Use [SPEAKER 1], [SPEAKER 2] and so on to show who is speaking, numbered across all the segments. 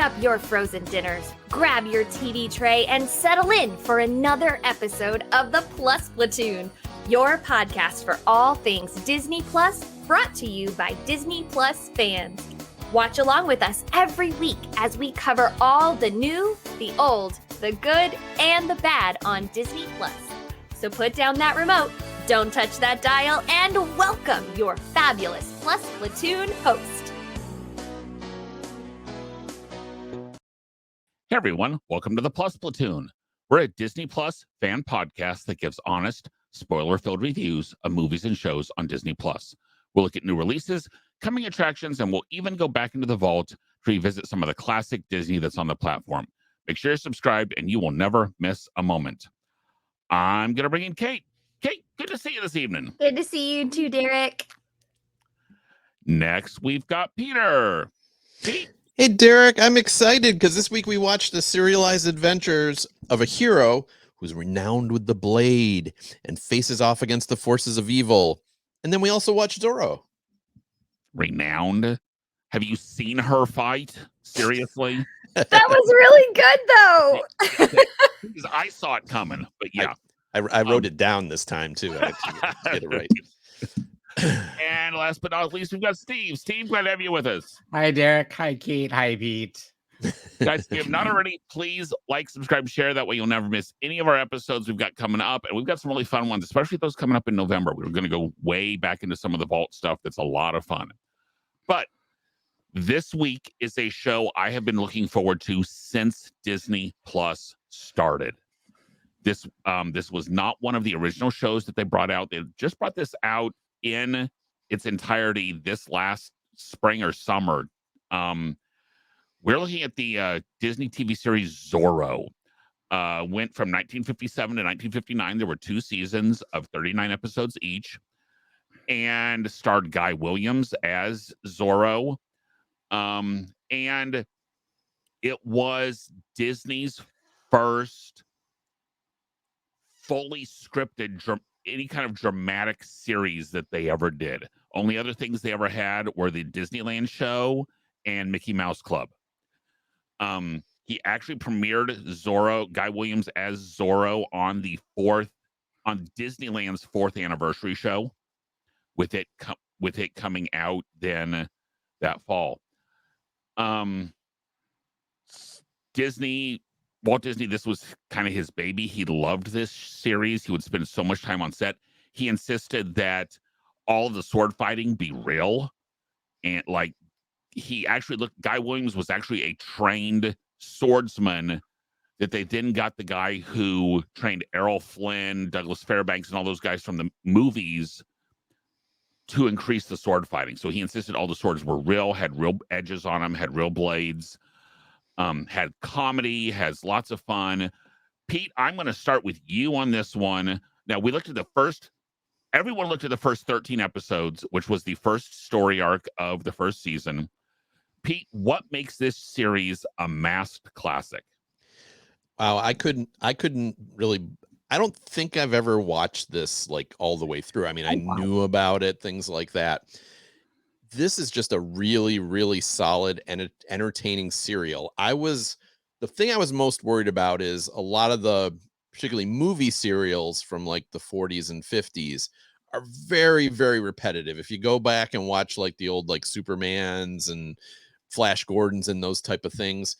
[SPEAKER 1] up your frozen dinners, grab your TV tray, and settle in for another episode of the Plus Platoon, your podcast for all things Disney Plus, brought to you by Disney Plus fans. Watch along with us every week as we cover all the new, the old, the good, and the bad on Disney Plus. So put down that remote, don't touch that dial, and welcome your fabulous Plus Platoon host.
[SPEAKER 2] Hey everyone, welcome to the Plus Platoon. We're a Disney Plus fan podcast that gives honest, spoiler-filled reviews of movies and shows on Disney Plus. We'll look at new releases, coming attractions, and we'll even go back into the vault to revisit some of the classic Disney that's on the platform. Make sure you're subscribed and you will never miss a moment. I'm going to bring in Kate. Kate, good to see you this evening.
[SPEAKER 1] Good to see you too, Derek.
[SPEAKER 2] Next, we've got Peter. Pete.
[SPEAKER 3] Hey, Derek, I'm excited because this week we watched the serialized adventures of a hero who's renowned with the blade and faces off against the forces of evil. And then we also watched Zorro.
[SPEAKER 2] Renowned? Have you seen her fight? Seriously?
[SPEAKER 1] That was really good, though.
[SPEAKER 2] Because I saw it coming, but yeah.
[SPEAKER 3] I wrote it down this time, too. I had to get it right.
[SPEAKER 2] And last but not least, we've got Steve. Steve, glad to have you with us.
[SPEAKER 4] Hi, Derek. Hi, Kate. Hi, Pete.
[SPEAKER 2] Guys, if you have not already, please like, subscribe, share. That way you'll never miss any of our episodes we've got coming up. And we've got some really fun ones, especially those coming up in November. We're going to go way back into some of the vault stuff that's a lot of fun. But this week is a show I have been looking forward to since Disney Plus started. This was not one of the original shows that they brought out. They just brought this out in its entirety this last spring or summer. We're looking at the Disney TV series Zorro. Went from 1957 to 1959. There were 2 seasons of 39 episodes each, and starred Guy Williams as Zorro. And it was Disney's first fully scripted any kind of dramatic series that they ever did. Only other things they ever had were the Disneyland show and Mickey Mouse Club. He actually premiered Zorro, Guy Williams as Zorro, on Disneyland's 4th anniversary show, with it coming out then that fall. Walt Disney, this was kind of his baby. He loved this series. He would spend so much time on set. He insisted that all of the sword fighting be real. And Guy Williams was actually a trained swordsman that they then got the guy who trained Errol Flynn, Douglas Fairbanks, and all those guys from the movies to increase the sword fighting. So he insisted all the swords were real, had real edges on them, had real blades. Had comedy, has lots of fun. Pete, I'm going to start with you on this one. Now, everyone looked at the first 13 episodes, which was the first story arc of the first season. Pete, what makes this series a masked classic?
[SPEAKER 3] Wow, I couldn't really, I don't think I've ever watched this like all the way through. I mean, I knew about it, things like that. This is just a really, really solid and entertaining serial. The thing I was most worried about is a lot of the particularly movie serials from like the 40s and 50s are very, very repetitive. If you go back and watch like the old like Supermans and Flash Gordons and those type of things,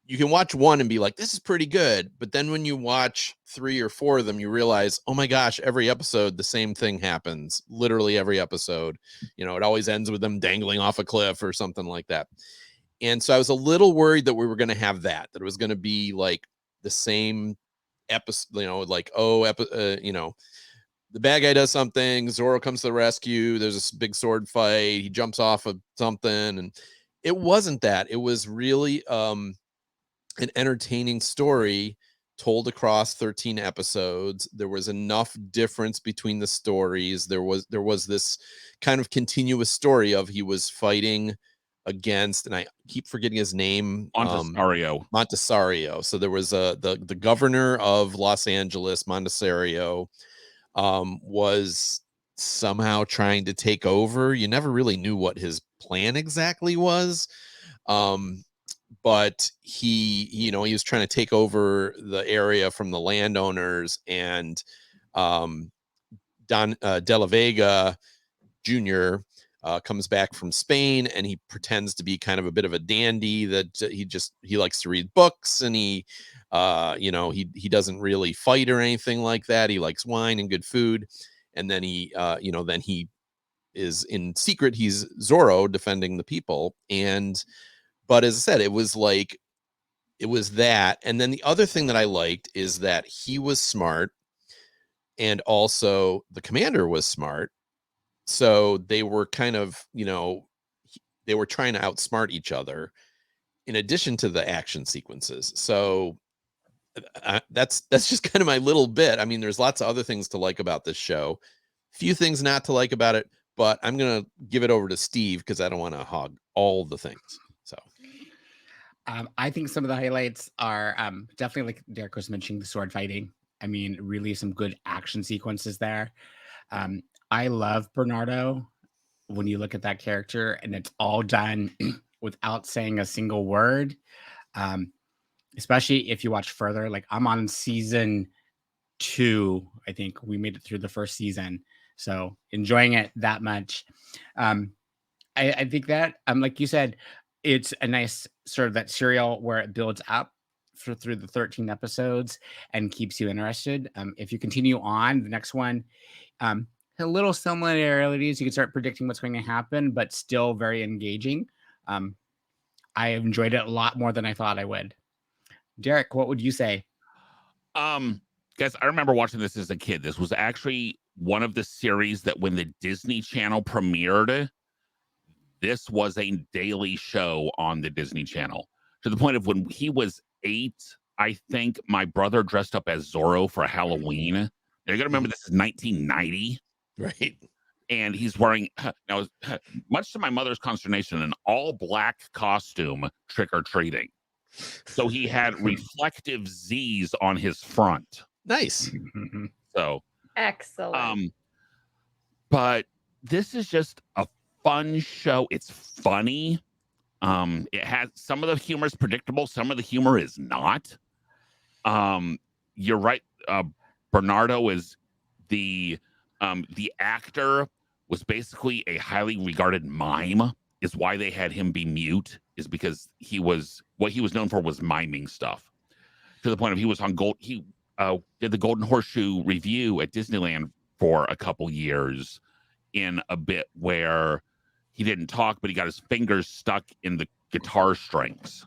[SPEAKER 3] you can watch one and be like, this is pretty good. But then when you watch 3 or 4 of them, you realize, oh my gosh, every episode, the same thing happens. Literally every episode, it always ends with them dangling off a cliff or something like that. And so I was a little worried that we were going to have that it was going to be like the same episode, the bad guy does something, Zorro comes to the rescue, there's this big sword fight, he jumps off of something. And it wasn't that. It was really, an entertaining story told across 13 episodes. There was enough difference between the stories. There was this kind of continuous story of he was fighting against, and I keep forgetting his name, Montessario. So there was the governor of Los Angeles, Montessario, was somehow trying to take over. You never really knew what his plan exactly was. but he was trying to take over the area from the landowners, and Don De La Vega Jr. Comes back from Spain, and he pretends to be kind of a bit of a dandy, that he likes to read books, and he doesn't really fight or anything like that. He likes wine and good food. And then he is in secret, he's Zorro defending the people. But as I said, it was that. And then the other thing that I liked is that he was smart, and also the commander was smart. So they were kind of, they were trying to outsmart each other in addition to the action sequences. So that's just kind of my little bit. I mean, there's lots of other things to like about this show, few things not to like about it, but I'm going to give it over to Steve because I don't want to hog all the things. So
[SPEAKER 4] I think some of the highlights are definitely, like Derek was mentioning, the sword fighting. I mean, really some good action sequences there. I love Bernardo when you look at that character, and it's all done without saying a single word. Especially if you watch further, like I'm on season 2. I think we made it through the first season, so enjoying it that much. I think that like you said, it's a nice sort of that serial where it builds up through the 13 episodes and keeps you interested. If you continue on the next one, a little similarities, you can start predicting what's going to happen, but still very engaging. I enjoyed it a lot more than I thought I would. Derek, what would you say?
[SPEAKER 2] Guys, I remember watching this as a kid. This was actually one of the series that when the Disney Channel premiered, this was a daily show on the Disney Channel, to the point of when he was 8, I think my brother dressed up as Zorro for Halloween. Now, you got to remember, this is 1990.
[SPEAKER 3] right.
[SPEAKER 2] And he's wearing, now, much to my mother's consternation, an all-black costume trick-or-treating. So he had reflective Z's on his front.
[SPEAKER 3] Nice.
[SPEAKER 2] So
[SPEAKER 1] Excellent.
[SPEAKER 2] But this is just a fun show. It's funny. It has some of the humor is predictable, some of the humor is not. You're right. Bernardo is the actor was basically a highly regarded mime. Is why they had him be mute, is because what he was known for was miming stuff, to the point of he was on he did the Golden Horseshoe Review at Disneyland for a couple years, in a bit where he didn't talk, but he got his fingers stuck in the guitar strings.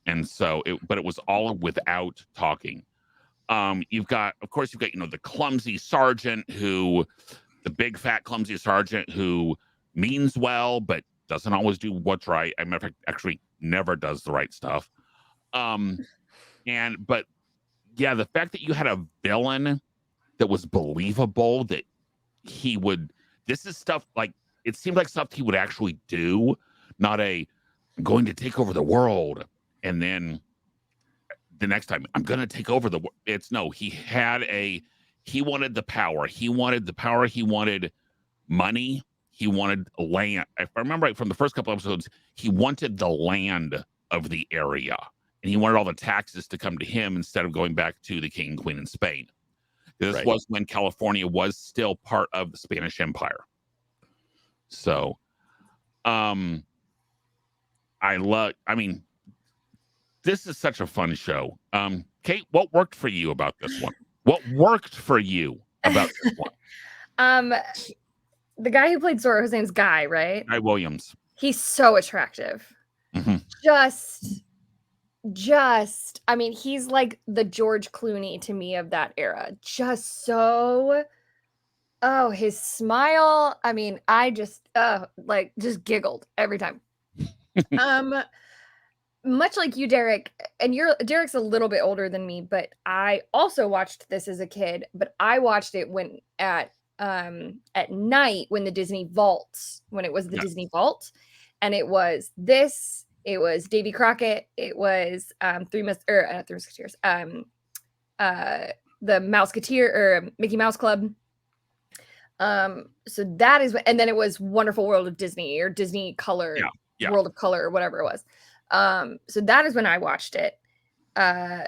[SPEAKER 2] And so but it was all without talking. You've got the clumsy sergeant the big fat clumsy sergeant who means well, but doesn't always do what's right. As a matter of fact, actually never does the right stuff. But yeah, the fact that you had a villain that was believable, that this is stuff like, it seemed like stuff he would actually do, not I'm going to take over the world, and then the next time I'm going to take over the world. It's no, he wanted the power. He wanted money. He wanted land. If I remember right from the first couple episodes, he wanted the land of the area, and he wanted all the taxes to come to him instead of going back to the king and queen in Spain. This was when California was still part of the Spanish Empire. So, this is such a fun show. Kate, what worked for you about this one? What worked for you about this one?
[SPEAKER 1] The guy who played Zorro, his name's Guy, right?
[SPEAKER 2] Guy Williams.
[SPEAKER 1] He's so attractive.
[SPEAKER 2] Mm-hmm.
[SPEAKER 1] I mean, he's like the George Clooney to me of that era. Just so, his smile. I mean, I just giggled every time. Much like you, Derek, and Derek's a little bit older than me, but I also watched this as a kid, but I watched it at night when the Disney Vaults, when it was the Disney Vault, and it was Davy Crockett, it was Three Musketeers, the Mouseketeer or Mickey Mouse Club. So that is and then it was Wonderful World of Disney or Disney Color, World of Color, or whatever it was. So that is when I watched it. And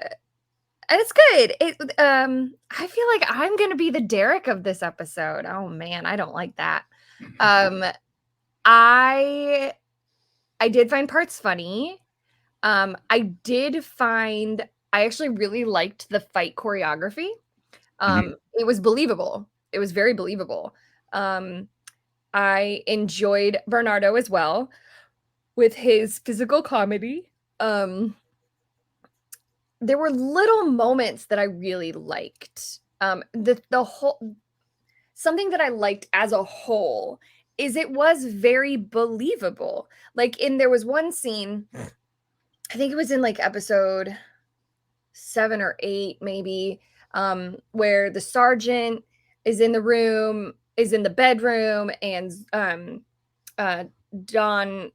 [SPEAKER 1] it's good. I feel like I'm gonna be the Derek of this episode. Oh man, I don't like that. I did find parts funny. I actually really liked the fight choreography. It was believable. It was very believable. I enjoyed Bernardo as well with his physical comedy. There were little moments that I really liked. The whole something that I liked as a whole is it was very believable. Like there was one scene, I think it was in like episode 7 or 8 maybe, where the sergeant is in the bedroom, and Don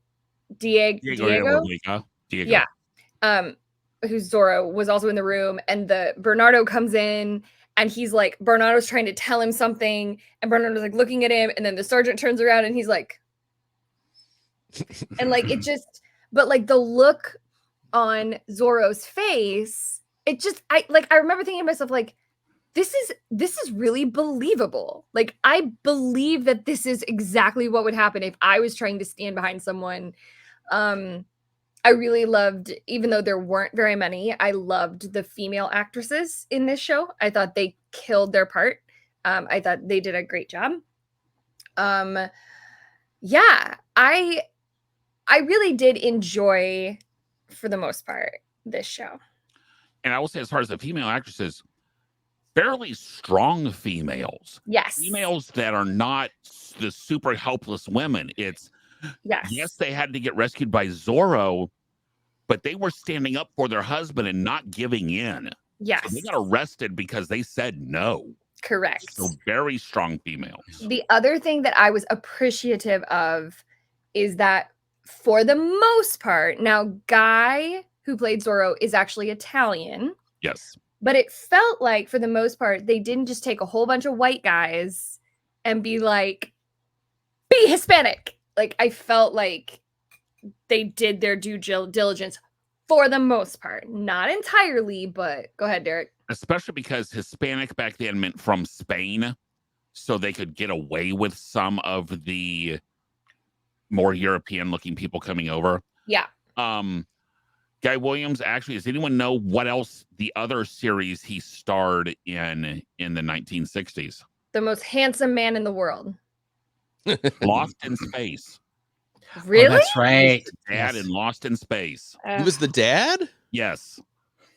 [SPEAKER 1] Diego,
[SPEAKER 2] Diego.
[SPEAKER 1] yeah, who's Zorro, was also in the room, and the Bernardo comes in, and he's like, Bernardo's trying to tell him something, and Bernardo's like looking at him, and then the sergeant turns around and he's like, and like it just, but like the look on Zorro's face, I remember thinking to myself, like, this is really believable. Like, I believe that this is exactly what would happen if I was trying to stand behind someone. I really loved, even though there weren't very many, I loved the female actresses in this show. I thought they killed their part. I thought they did a great job. Yeah, I really did enjoy, for the most part, this show.
[SPEAKER 2] And I will say, as far as the female actresses, fairly strong females.
[SPEAKER 1] Yes.
[SPEAKER 2] Females that are not the super helpless women. It's, yes, they had to get rescued by Zorro, but they were standing up for their husband and not giving in.
[SPEAKER 1] Yes.
[SPEAKER 2] So they got arrested because they said no.
[SPEAKER 1] Correct.
[SPEAKER 2] So very strong females.
[SPEAKER 1] The other thing that I was appreciative of is that, for the most part, now Guy, who played Zorro, is actually Italian.
[SPEAKER 2] Yes.
[SPEAKER 1] But it felt like, for the most part, they didn't just take a whole bunch of white guys and be like, be Hispanic. Like, I felt like they did their due diligence for the most part. Not entirely, but go ahead, Derek.
[SPEAKER 2] Especially because Hispanic back then meant from Spain, so they could get away with some of the more European-looking people coming over.
[SPEAKER 1] Yeah.
[SPEAKER 2] Guy Williams, actually, does anyone know what else the other series he starred in the 1960s?
[SPEAKER 1] The most handsome man in the world.
[SPEAKER 2] Lost in Space.
[SPEAKER 1] Really?
[SPEAKER 4] Oh, that's right.
[SPEAKER 2] Dad in Lost in Space.
[SPEAKER 3] He was the dad?
[SPEAKER 2] Yes.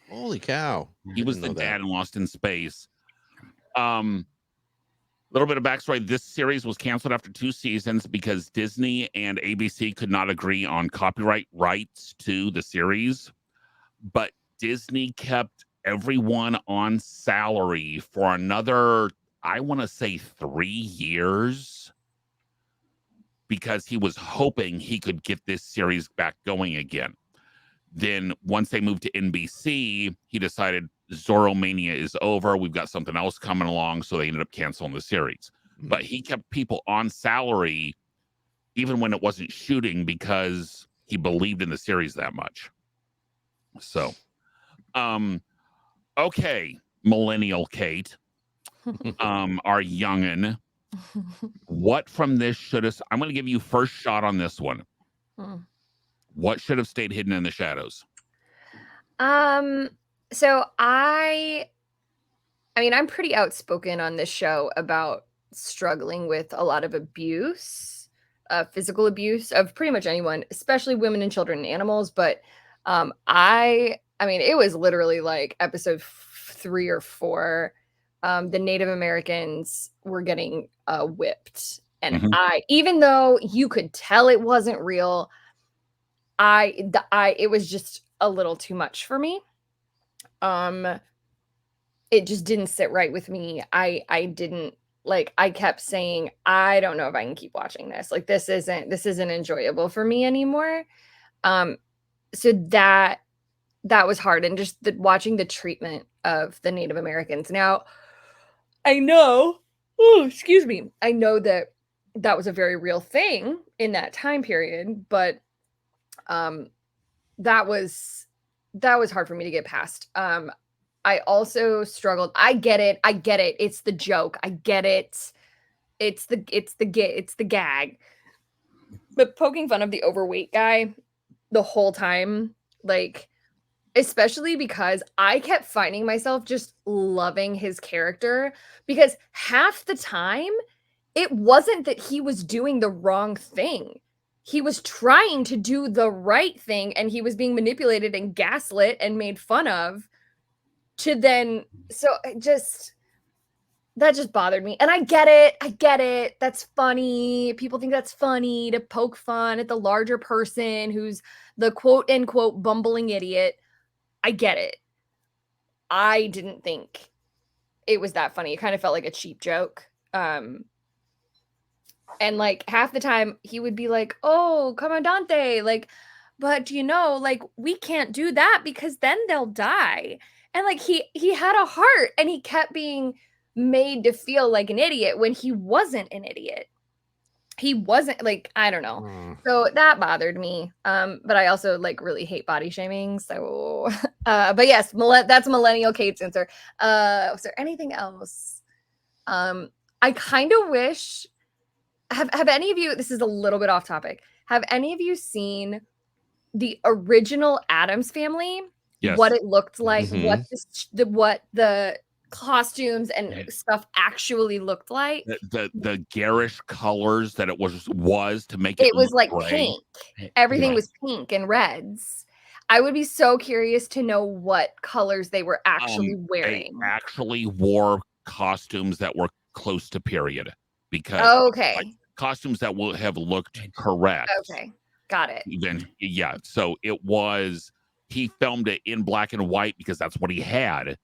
[SPEAKER 3] Holy cow.
[SPEAKER 2] He was the dad in Lost in Space. Little bit of backstory. This series was canceled after 2 seasons because Disney and ABC could not agree on copyright rights to the series. But Disney kept everyone on salary for another, I want to say, 3 years, because he was hoping he could get this series back going again. Then once they moved to NBC, he decided Zorro Mania is over. We've got something else coming along. So they ended up canceling the series. But he kept people on salary even when it wasn't shooting, because he believed in the series that much. So, okay, Millennial Kate, our youngin', what from this I'm going to give you first shot on this one. What should have stayed hidden in the shadows?
[SPEAKER 1] So I mean, I'm pretty outspoken on this show about struggling with a lot of abuse, physical abuse of pretty much anyone, especially women and children and animals. But I mean, it was literally like episode 3 or 4. The Native Americans were getting whipped. And even though you could tell it wasn't real, it was just a little too much for me. It just didn't sit right with me. I didn't, like, I kept saying, I don't know if I can keep watching this. Like, this isn't enjoyable for me anymore. So that was hard. And just watching the treatment of the Native Americans. Now, I know, I know that was a very real thing in that time period, but that was hard for me to get past. I also struggled. I get it. It's the joke. I get it. It's the gag. But poking fun of the overweight guy the whole time, like, especially because I kept finding myself just loving his character, because half the time it wasn't that he was doing the wrong thing. He was trying to do the right thing, and he was being manipulated and gaslit and made fun of to then, so that just bothered me. And I get it. That's funny. People think that's funny to poke fun at the larger person who's the quote unquote bumbling idiot. I get it. I didn't think it was that funny. It kind of felt like a cheap joke. And like half the time he would be like, "Oh, Commandante, like, but like, we can't do that because then they'll die." And like he had a heart, and he kept being made to feel like an idiot when he wasn't an idiot. He wasn't, like, I don't know. So that bothered me. But I also like really hate body shaming. So but yes, that's millennial Kate's answer. Was there anything else? I kind of wish, have any of you, this is a little bit off topic, have any of you seen the original Addams Family?
[SPEAKER 2] Yes.
[SPEAKER 1] What it looked like,
[SPEAKER 3] Mhm.
[SPEAKER 1] what the costumes and stuff actually looked like?
[SPEAKER 2] The garish colors that it was to make it
[SPEAKER 1] It was
[SPEAKER 2] look
[SPEAKER 1] like
[SPEAKER 2] gray.
[SPEAKER 1] pink. Everything
[SPEAKER 2] Yeah.
[SPEAKER 1] was pink and reds. I would be so curious to know what colors they were actually
[SPEAKER 2] They
[SPEAKER 1] wearing.
[SPEAKER 2] actually wore costumes that were close to period, because
[SPEAKER 1] Okay.
[SPEAKER 2] like, costumes that will have looked correct.
[SPEAKER 1] Okay. Got it.
[SPEAKER 2] Then yeah, so it was, he filmed it in black and white because that's what he had.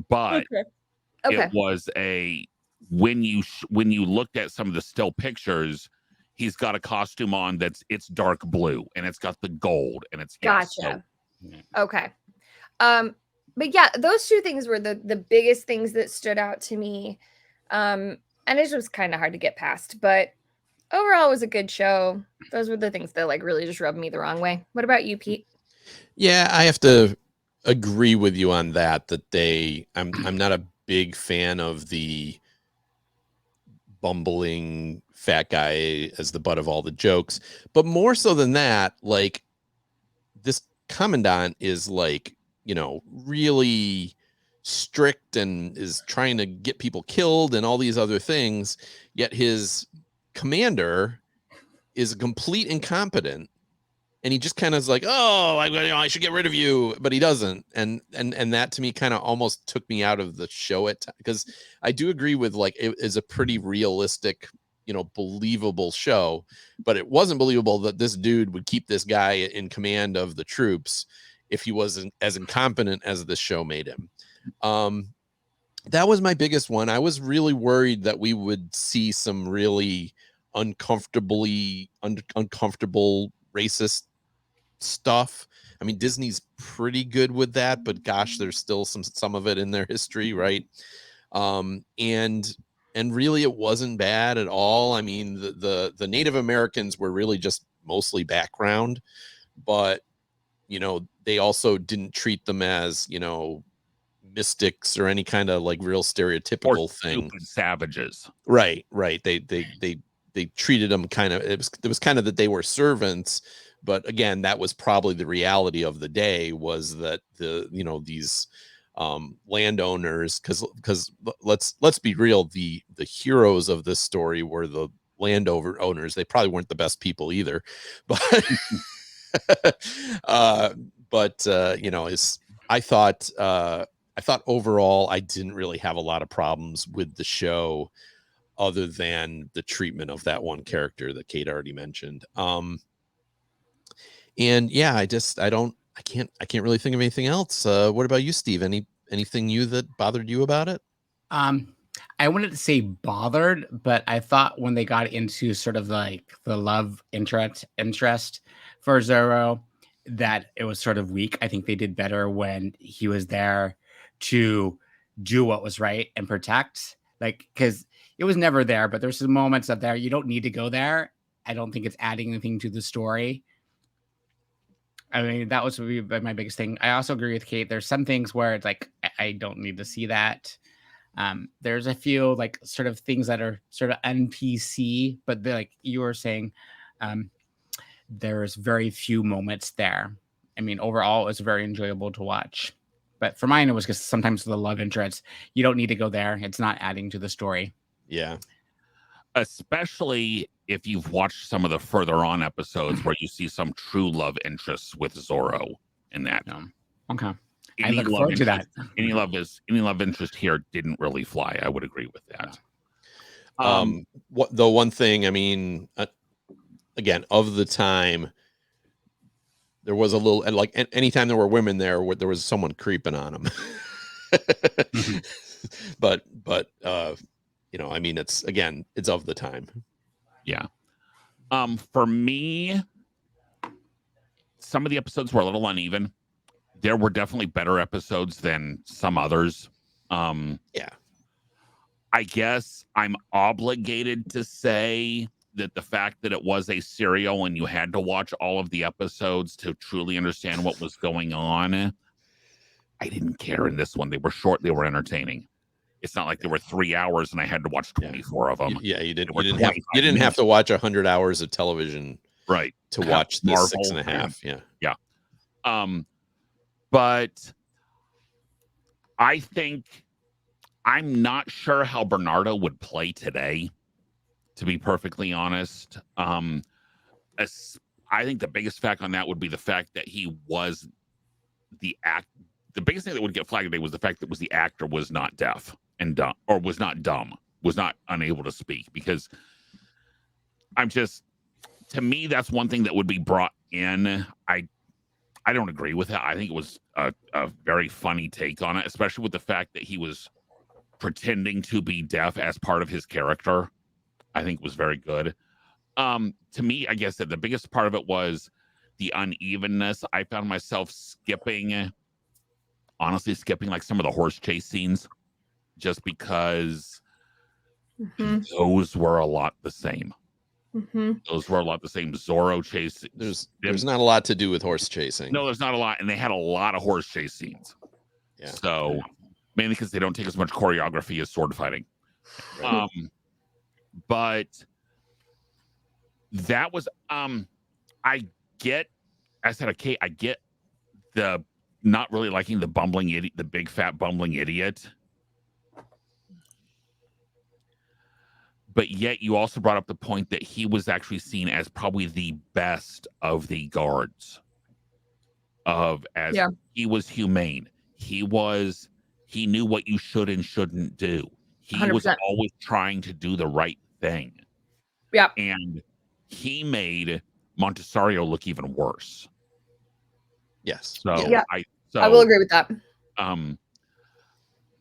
[SPEAKER 2] But
[SPEAKER 1] Okay.
[SPEAKER 2] it was when you looked at some of the still pictures, he's got a costume on it's dark blue, and it's got the gold, and it's
[SPEAKER 1] Gotcha. Okay. But yeah, those two things were the biggest things that stood out to me. And it was kind of hard to get past, but overall it was a good show. Those were the things that like really just rubbed me the wrong way. What about you, Pete?
[SPEAKER 3] Yeah, I have to agree with you on that. I'm not a big fan of the bumbling fat guy as the butt of all the jokes, but more so than that, like, this commandant is like, really strict and is trying to get people killed and all these other things, yet his commander is a complete incompetent, and he just kind of is like, "Oh, I should get rid of you," but he doesn't, and that to me kind of almost took me out of the show because I do agree with, like, it is a pretty realistic, believable show, but it wasn't believable that this dude would keep this guy in command of the troops if he wasn't as incompetent as the show made him. That was my biggest one. I was really worried that we would see some really uncomfortable racist stuff. I mean, Disney's pretty good with that, but gosh, there's still some of it in their history, right? And really it wasn't bad at all. I mean, the Native Americans were really just mostly background, but they also didn't treat them as, mystics or any kind of like real stereotypical thing.
[SPEAKER 2] Stupid savages.
[SPEAKER 3] Right. They treated them kind of, it was kind of that they were servants, but again, that was probably the reality of the day, was that these landowners, because let's be real, the heroes of this story were the landowner owners. They probably weren't the best people either, but I thought overall I didn't really have a lot of problems with the show, other than the treatment of that one character that Kate already mentioned. And yeah, I can't really think of anything else. What about you, Steve? Anything that bothered you about it?
[SPEAKER 4] I wanted to say bothered, but I thought when they got into sort of like the love interest for Zorro, that it was sort of weak. I think they did better when he was there to do what was right and protect, like, because it was never there, but there's some moments up there. You don't need to go there. I don't think it's adding anything to the story. I mean, that was my biggest thing. I also agree with Kate. There's some things where it's like I don't need to see that. There's a few like sort of things that are sort of NPC, but like you were saying, there's very few moments there. I mean, overall, it was very enjoyable to watch. But for mine, it was just sometimes the love interest. You don't need to go there. It's not adding to the story.
[SPEAKER 3] Yeah.
[SPEAKER 2] Especially if you've watched some of the further on episodes where you see some true love interests with Zorro in that.
[SPEAKER 4] Okay. I
[SPEAKER 2] Any
[SPEAKER 4] look
[SPEAKER 2] love
[SPEAKER 4] forward to that.
[SPEAKER 2] interest, any love interest here didn't really fly. I would agree with that.
[SPEAKER 3] What the one thing, I mean, again, of the time, there was a little, and like anytime there were women there was someone creeping on them. but you know, I mean, it's of the time.
[SPEAKER 2] Yeah. For me, some of the episodes were a little uneven. There were definitely better episodes than some others.
[SPEAKER 3] Yeah.
[SPEAKER 2] I guess I'm obligated to say that the fact that it was a serial and you had to watch all of the episodes to truly understand what was going on, I didn't care in this one. They were short, they were entertaining. It's not like there were 3 hours and I had to watch 24 of them.
[SPEAKER 3] Yeah, you didn't have to watch 100 hours of television,
[SPEAKER 2] right,
[SPEAKER 3] to watch this
[SPEAKER 2] Marvel
[SPEAKER 3] 6.5. Yeah.
[SPEAKER 2] But I think I'm not sure how Bernardo would play today, to be perfectly honest. I think the biggest fact on that would be the fact that he was the biggest thing that would get flagged today was the fact that the actor was not deaf and dumb, or was not dumb, was not unable to speak. Because to me, that's one thing that would be brought in. I don't agree with it. I think it was a very funny take on it, especially with the fact that he was pretending to be deaf as part of his character. I think was very good. To me, I guess that the biggest part of it was the unevenness. I found myself honestly skipping like some of the horse chase scenes, just because those were a lot the same. Those were a lot the same. Zorro chase.
[SPEAKER 3] There's not a lot to do with horse chasing.
[SPEAKER 2] No, there's not a lot, and they had a lot of horse chase scenes.
[SPEAKER 3] Yeah.
[SPEAKER 2] So mainly because they don't take as much choreography as sword fighting.
[SPEAKER 3] Right.
[SPEAKER 2] But that was I said, okay, I get the not really liking the bumbling idiot, the big fat bumbling idiot. But yet you also brought up the point that he was actually seen as probably the best of the guards. He was humane. He knew what you should and shouldn't do. He
[SPEAKER 1] 100%.
[SPEAKER 2] was always trying to do the right thing.
[SPEAKER 1] Yeah.
[SPEAKER 2] And he made Montessario look even worse.
[SPEAKER 3] Yes.
[SPEAKER 2] So
[SPEAKER 1] Yeah.
[SPEAKER 2] I
[SPEAKER 1] will agree with that.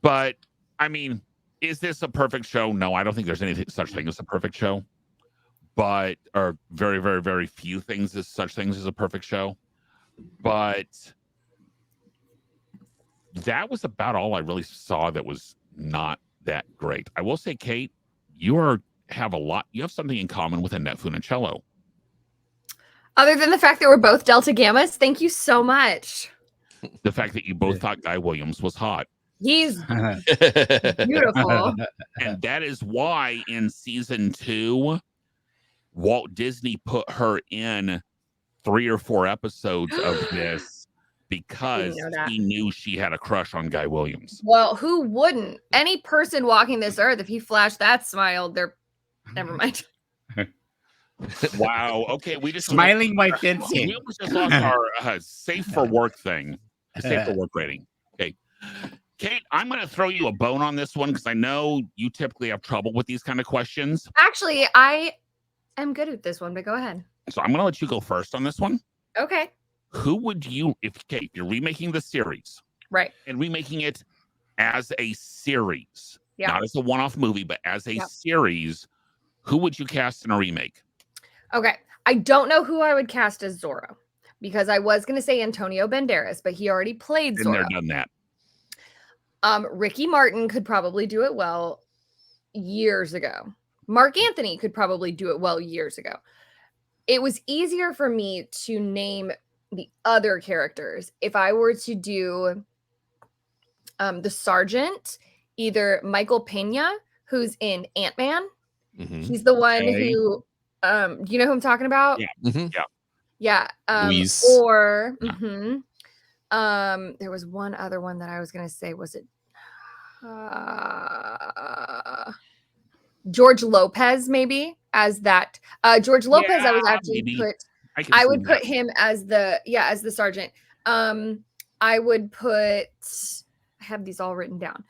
[SPEAKER 2] But I mean, is this a perfect show? No, I don't think there's anything such thing as a perfect show. But or very, very, very few things as such things as a perfect show. But that was about all I really saw that was not that great. I will say, Kate, you have something in common with Annette Funicello.
[SPEAKER 1] Other than the fact that we're both Delta Gammas, thank you so much.
[SPEAKER 2] The fact that you both thought Guy Williams was hot.
[SPEAKER 1] He's beautiful.
[SPEAKER 2] And that is why in season 2, Walt Disney put her in 3 or 4 episodes of this because he knew she had a crush on Guy Williams.
[SPEAKER 1] Well, who wouldn't? Any person walking this earth, if he flashed that smile, never mind.
[SPEAKER 2] Wow. Okay, we just
[SPEAKER 4] smiling while fencing.
[SPEAKER 2] We almost just lost our safe for work thing. Safe for work rating. Okay. Kate, I'm going to throw you a bone on this one because I know you typically have trouble with these kind of questions.
[SPEAKER 1] Actually, I am good at this one, but go ahead.
[SPEAKER 2] So I'm going to let you go first on this one.
[SPEAKER 1] Okay.
[SPEAKER 2] Who would you, if you're remaking the series,
[SPEAKER 1] right,
[SPEAKER 2] and remaking it as a series,
[SPEAKER 1] yeah,
[SPEAKER 2] not as a one-off movie, but as a series, who would you cast in a remake?
[SPEAKER 1] Okay. I don't know who I would cast as Zorro because I was going to say Antonio Banderas, but he already played Zorro.
[SPEAKER 2] Been there, done that.
[SPEAKER 1] Ricky Martin could probably do it well years ago. Mark Anthony could probably do it well years ago. It was easier for me to name the other characters, if I were to do the Sergeant, either Michael Pena, who's in Ant-Man. He's the one who, do you know who I'm talking about? Yeah.
[SPEAKER 3] Luis.
[SPEAKER 1] Or there was one other one that I was gonna say. Was it George Lopez, maybe, as that? George Lopez, I was actually I would put him as the sergeant. I would put, I have these all written down.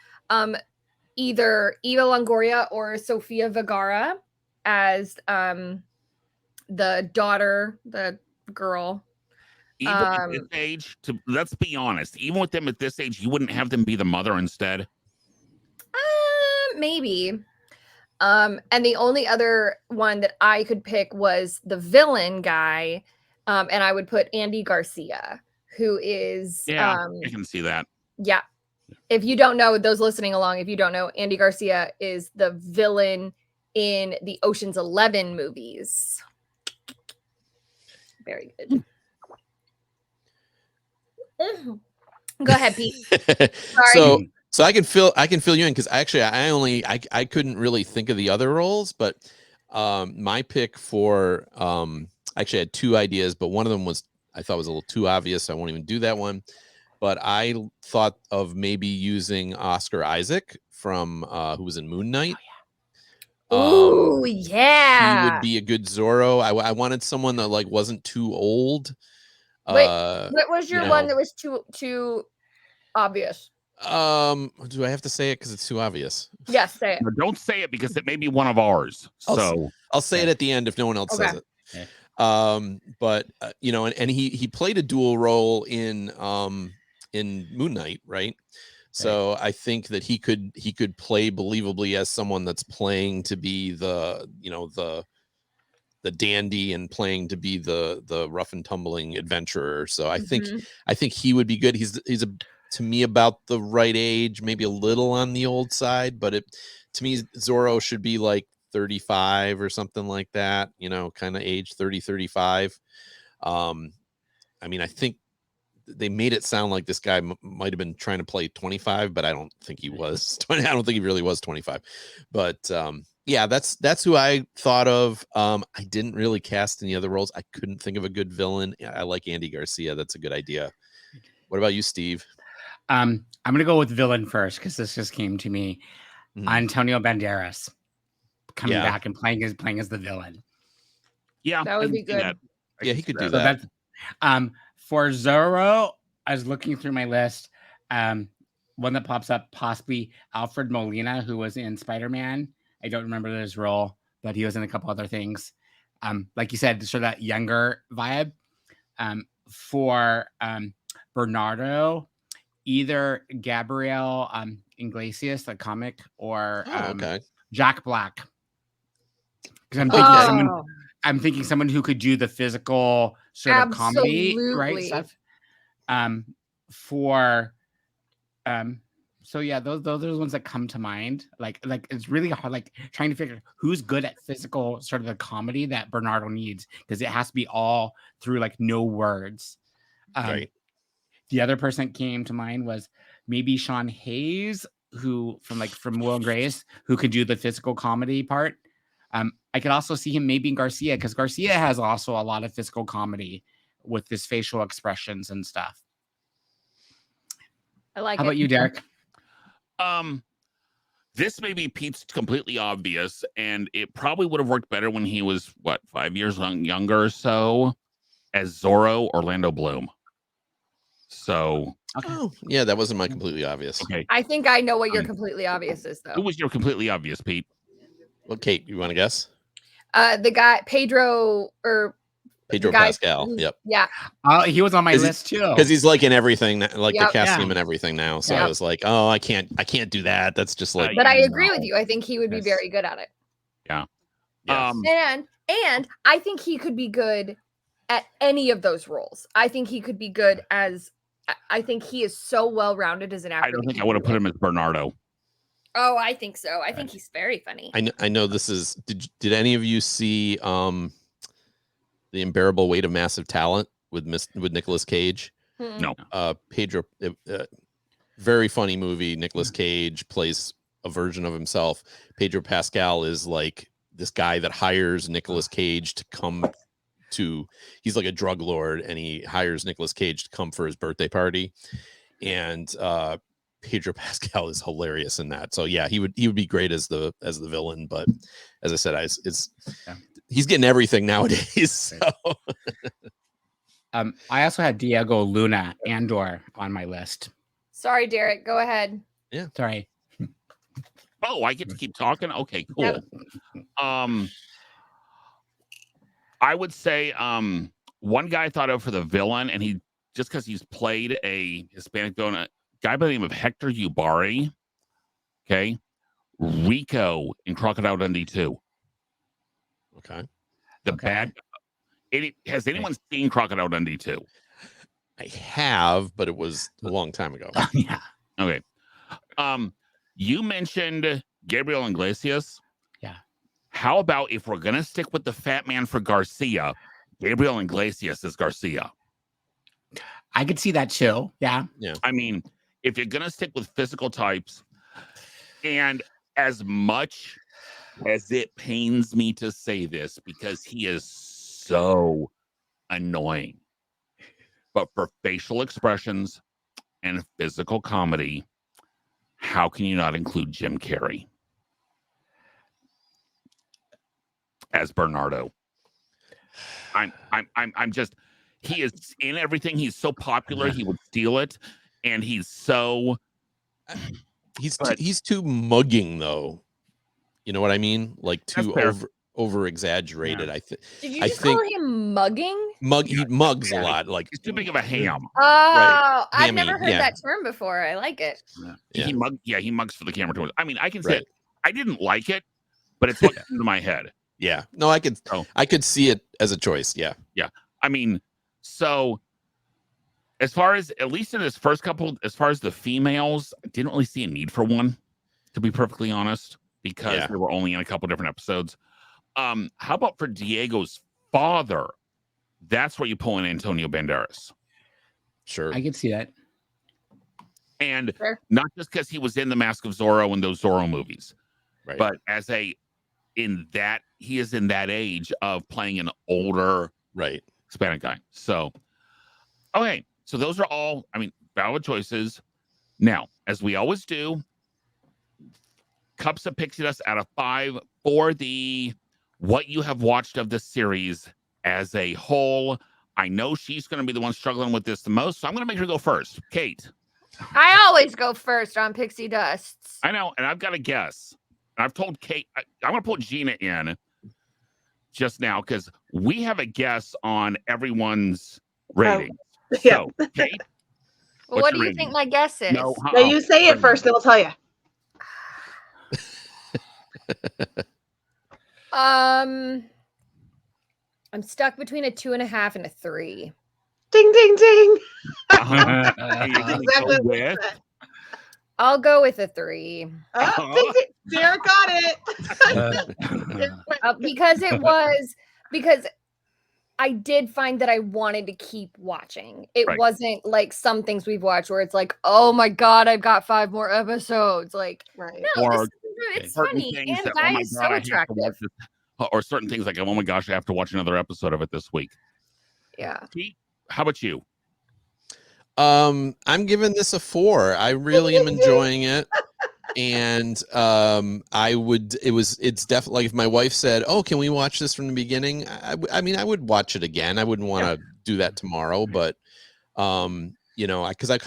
[SPEAKER 1] Either Eva Longoria or Sofia Vergara as the daughter, the girl.
[SPEAKER 2] Even at this age, let's be honest, even with them at this age, you wouldn't have them be the mother instead?
[SPEAKER 1] Maybe. And the only other one that I could pick was the villain guy. And I would put Andy Garcia, who is
[SPEAKER 2] I can see that.
[SPEAKER 1] Yeah. If you don't know, those listening along, if you don't know, Andy Garcia is the villain in the Ocean's 11 movies. Very good. Go ahead, Pete. Sorry.
[SPEAKER 3] So I can fill you in, because actually I couldn't really think of the other roles, but my pick for actually I had two ideas, but one of them I thought was a little too obvious, so I won't even do that one. But I thought of maybe using Oscar Isaac from who was in Moon Knight.
[SPEAKER 1] Oh yeah,
[SPEAKER 3] he would be a good Zorro. I wanted someone that like wasn't too old.
[SPEAKER 1] Wait, what was your one that was too obvious?
[SPEAKER 3] Do I have to say it because it's too obvious?
[SPEAKER 1] Yes, say it.
[SPEAKER 2] No, don't say it, because it may be one of ours.
[SPEAKER 3] I'll say it at the end if no one else says it. Okay. But and he played a dual role in Moon Knight, right? So I think that he could play believably as someone that's playing to be the dandy and playing to be the rough and tumbling adventurer. So I think he would be good. He's to me about the right age, maybe a little on the old side, but to me Zorro should be like 35 or something like that, kind of age 30, 35. I mean, I think they made it sound like this guy might have been trying to play 25, but I don't think he was 20. I don't think he really was 25. But that's who I thought of. I didn't really cast any other roles. I couldn't think of a good villain. I like Andy Garcia. That's a good idea. What about you, Steve?
[SPEAKER 4] I'm gonna go with villain first, because this just came to me. Antonio Banderas coming back and playing as the villain.
[SPEAKER 2] Yeah,
[SPEAKER 1] that would be good.
[SPEAKER 3] Yeah, he could do that.
[SPEAKER 4] For Zorro, I was looking through my list. One that pops up, possibly Alfred Molina, who was in Spider-Man. I don't remember his role, but he was in a couple other things. Like you said, sort of that younger vibe. For Bernardo, either Gabriel Iglesias, the comic, or Jack Black. Because I'm thinking someone who could do the physical sort of comedy, right? Stuff. So yeah, those are the ones that come to mind. Like it's really hard, like trying to figure who's good at physical sort of the comedy that Bernardo needs, because it has to be all through like no words.
[SPEAKER 3] Right.
[SPEAKER 4] The other person that came to mind was maybe Sean Hayes, who from Will and Grace, who could do the physical comedy part. I could also see him maybe in Garcia, because Garcia has also a lot of physical comedy with his facial expressions and stuff.
[SPEAKER 1] I like it.
[SPEAKER 4] How about you, Derek?
[SPEAKER 2] This may be Pete's completely obvious, and it probably would have worked better when he was 5 years younger or so, as Zorro, Orlando Bloom. So
[SPEAKER 3] yeah, that wasn't my completely obvious.
[SPEAKER 2] Okay,
[SPEAKER 1] I think I know what your completely obvious is, though.
[SPEAKER 2] Who was your completely obvious, Pete?
[SPEAKER 3] Well, Kate, you want to guess?
[SPEAKER 1] The guy Pedro
[SPEAKER 3] Pascal. Yep.
[SPEAKER 1] Yeah.
[SPEAKER 4] He was on my list too,
[SPEAKER 3] because he's like in everything, like they're casting him in everything now. So I was like, oh, I can't do that. That's just like.
[SPEAKER 1] But I agree with you. I think he would be very good at it.
[SPEAKER 2] Yeah.
[SPEAKER 3] Yes.
[SPEAKER 1] And I think he could be good at any of those roles. I think he could be good as. I think he is so well rounded as an actor.
[SPEAKER 2] I don't think I would have put him as Bernardo.
[SPEAKER 1] Oh, I think so. I think he's very funny.
[SPEAKER 3] I know this is. Did any of you see The Unbearable Weight of Massive Talent with Nicolas Cage?
[SPEAKER 2] No.
[SPEAKER 3] Pedro, very funny movie. Nicolas Cage plays a version of himself. Pedro Pascal is like this guy that hires Nicolas Cage to come to, he's like a drug lord, and he hires Nicolas Cage to come for his birthday party. And Pedro Pascal is hilarious in that. So yeah, he would be great as the villain. But as I said, he's getting everything nowadays. So.
[SPEAKER 4] I also had Diego Luna Andor on my list.
[SPEAKER 1] Sorry, Derek. Go ahead.
[SPEAKER 3] Yeah.
[SPEAKER 4] Sorry.
[SPEAKER 2] Oh, I get to keep talking? Okay, cool.
[SPEAKER 1] Yep.
[SPEAKER 2] I would say one guy I thought of for the villain, and he just because he's played a Hispanic villain, a guy by the name of Hector Ubari. Okay. Rico in Crocodile Dundee 2.
[SPEAKER 3] Okay.
[SPEAKER 2] Bad. Has anyone seen Crocodile Dundee 2?
[SPEAKER 3] I have, but it was a long time ago.
[SPEAKER 4] Yeah.
[SPEAKER 2] Okay. You mentioned Gabriel Iglesias.
[SPEAKER 4] Yeah.
[SPEAKER 2] How about if we're gonna stick with the fat man for Garcia, Gabriel Iglesias is Garcia?
[SPEAKER 4] I could see that too. Yeah.
[SPEAKER 3] Yeah.
[SPEAKER 2] I mean, if you're gonna stick with physical types, and as much as it pains me to say this because he is so annoying, but for facial expressions and physical comedy, how can you not include Jim Carrey as Bernardo? I'm just, he is in everything. He's so popular, he would steal it, and he's so
[SPEAKER 3] he's too mugging though. You know what I mean? Like too over exaggerated.
[SPEAKER 4] Yeah.
[SPEAKER 3] I think.
[SPEAKER 1] Did you just call him mugging?
[SPEAKER 3] He mugs a lot. Like
[SPEAKER 2] he's too big of a ham.
[SPEAKER 1] Oh,
[SPEAKER 3] Right.
[SPEAKER 1] I've
[SPEAKER 3] Hammy,
[SPEAKER 1] never heard that term before. I like it.
[SPEAKER 3] Yeah.
[SPEAKER 2] He mugs for the camera too. I mean, I can say it. I didn't like it, but it's what came into my head.
[SPEAKER 3] Yeah. No, I could see it as a choice. Yeah.
[SPEAKER 2] Yeah. I mean, so as far as, at least in his first couple, as far as the females, I didn't really see a need for one, to be perfectly honest, because they were only in a couple different episodes. How about for Diego's father? That's where you pull in Antonio Banderas.
[SPEAKER 3] Sure.
[SPEAKER 4] I can see that.
[SPEAKER 2] And not just because he was in The Mask of Zorro and those Zorro movies, but as he is in that age of playing an older Hispanic guy. So, okay. So those are all, I mean, valid choices. Now, as we always do, Cups of Pixie Dust out of 5 for the what you have watched of the series as a whole. I know she's going to be the one struggling with this the most, so I'm going to make her go first. Kate.
[SPEAKER 1] I always go first on Pixie Dusts.
[SPEAKER 2] I know, and I've got a guess. I've told Kate, I'm going to put Gina in just now because we have a guess on everyone's rating. So, Kate,
[SPEAKER 1] well, what do you think my guess is?
[SPEAKER 5] No, you say it first, then we'll tell you.
[SPEAKER 1] I'm stuck between a 2.5 and a 3.
[SPEAKER 5] Ding, ding, ding.
[SPEAKER 2] Exactly.
[SPEAKER 1] I'll go with a 3.
[SPEAKER 5] Oh, ding, ding. Derek got it.
[SPEAKER 1] because I did find that I wanted to keep watching. It wasn't like some things we've watched where it's like, oh my God, I've got 5 more episodes. Like, no, it's funny. And Guy is so attractive.
[SPEAKER 2] Or certain things like, oh my gosh, I have to watch another episode of it this week.
[SPEAKER 1] Yeah.
[SPEAKER 2] Pete, how about you?
[SPEAKER 3] I'm giving this a 4. I really am enjoying it. And it's definitely like if my wife said, oh, can we watch this from the beginning? I mean, I would watch it again. I wouldn't want to do that tomorrow, but you know, because I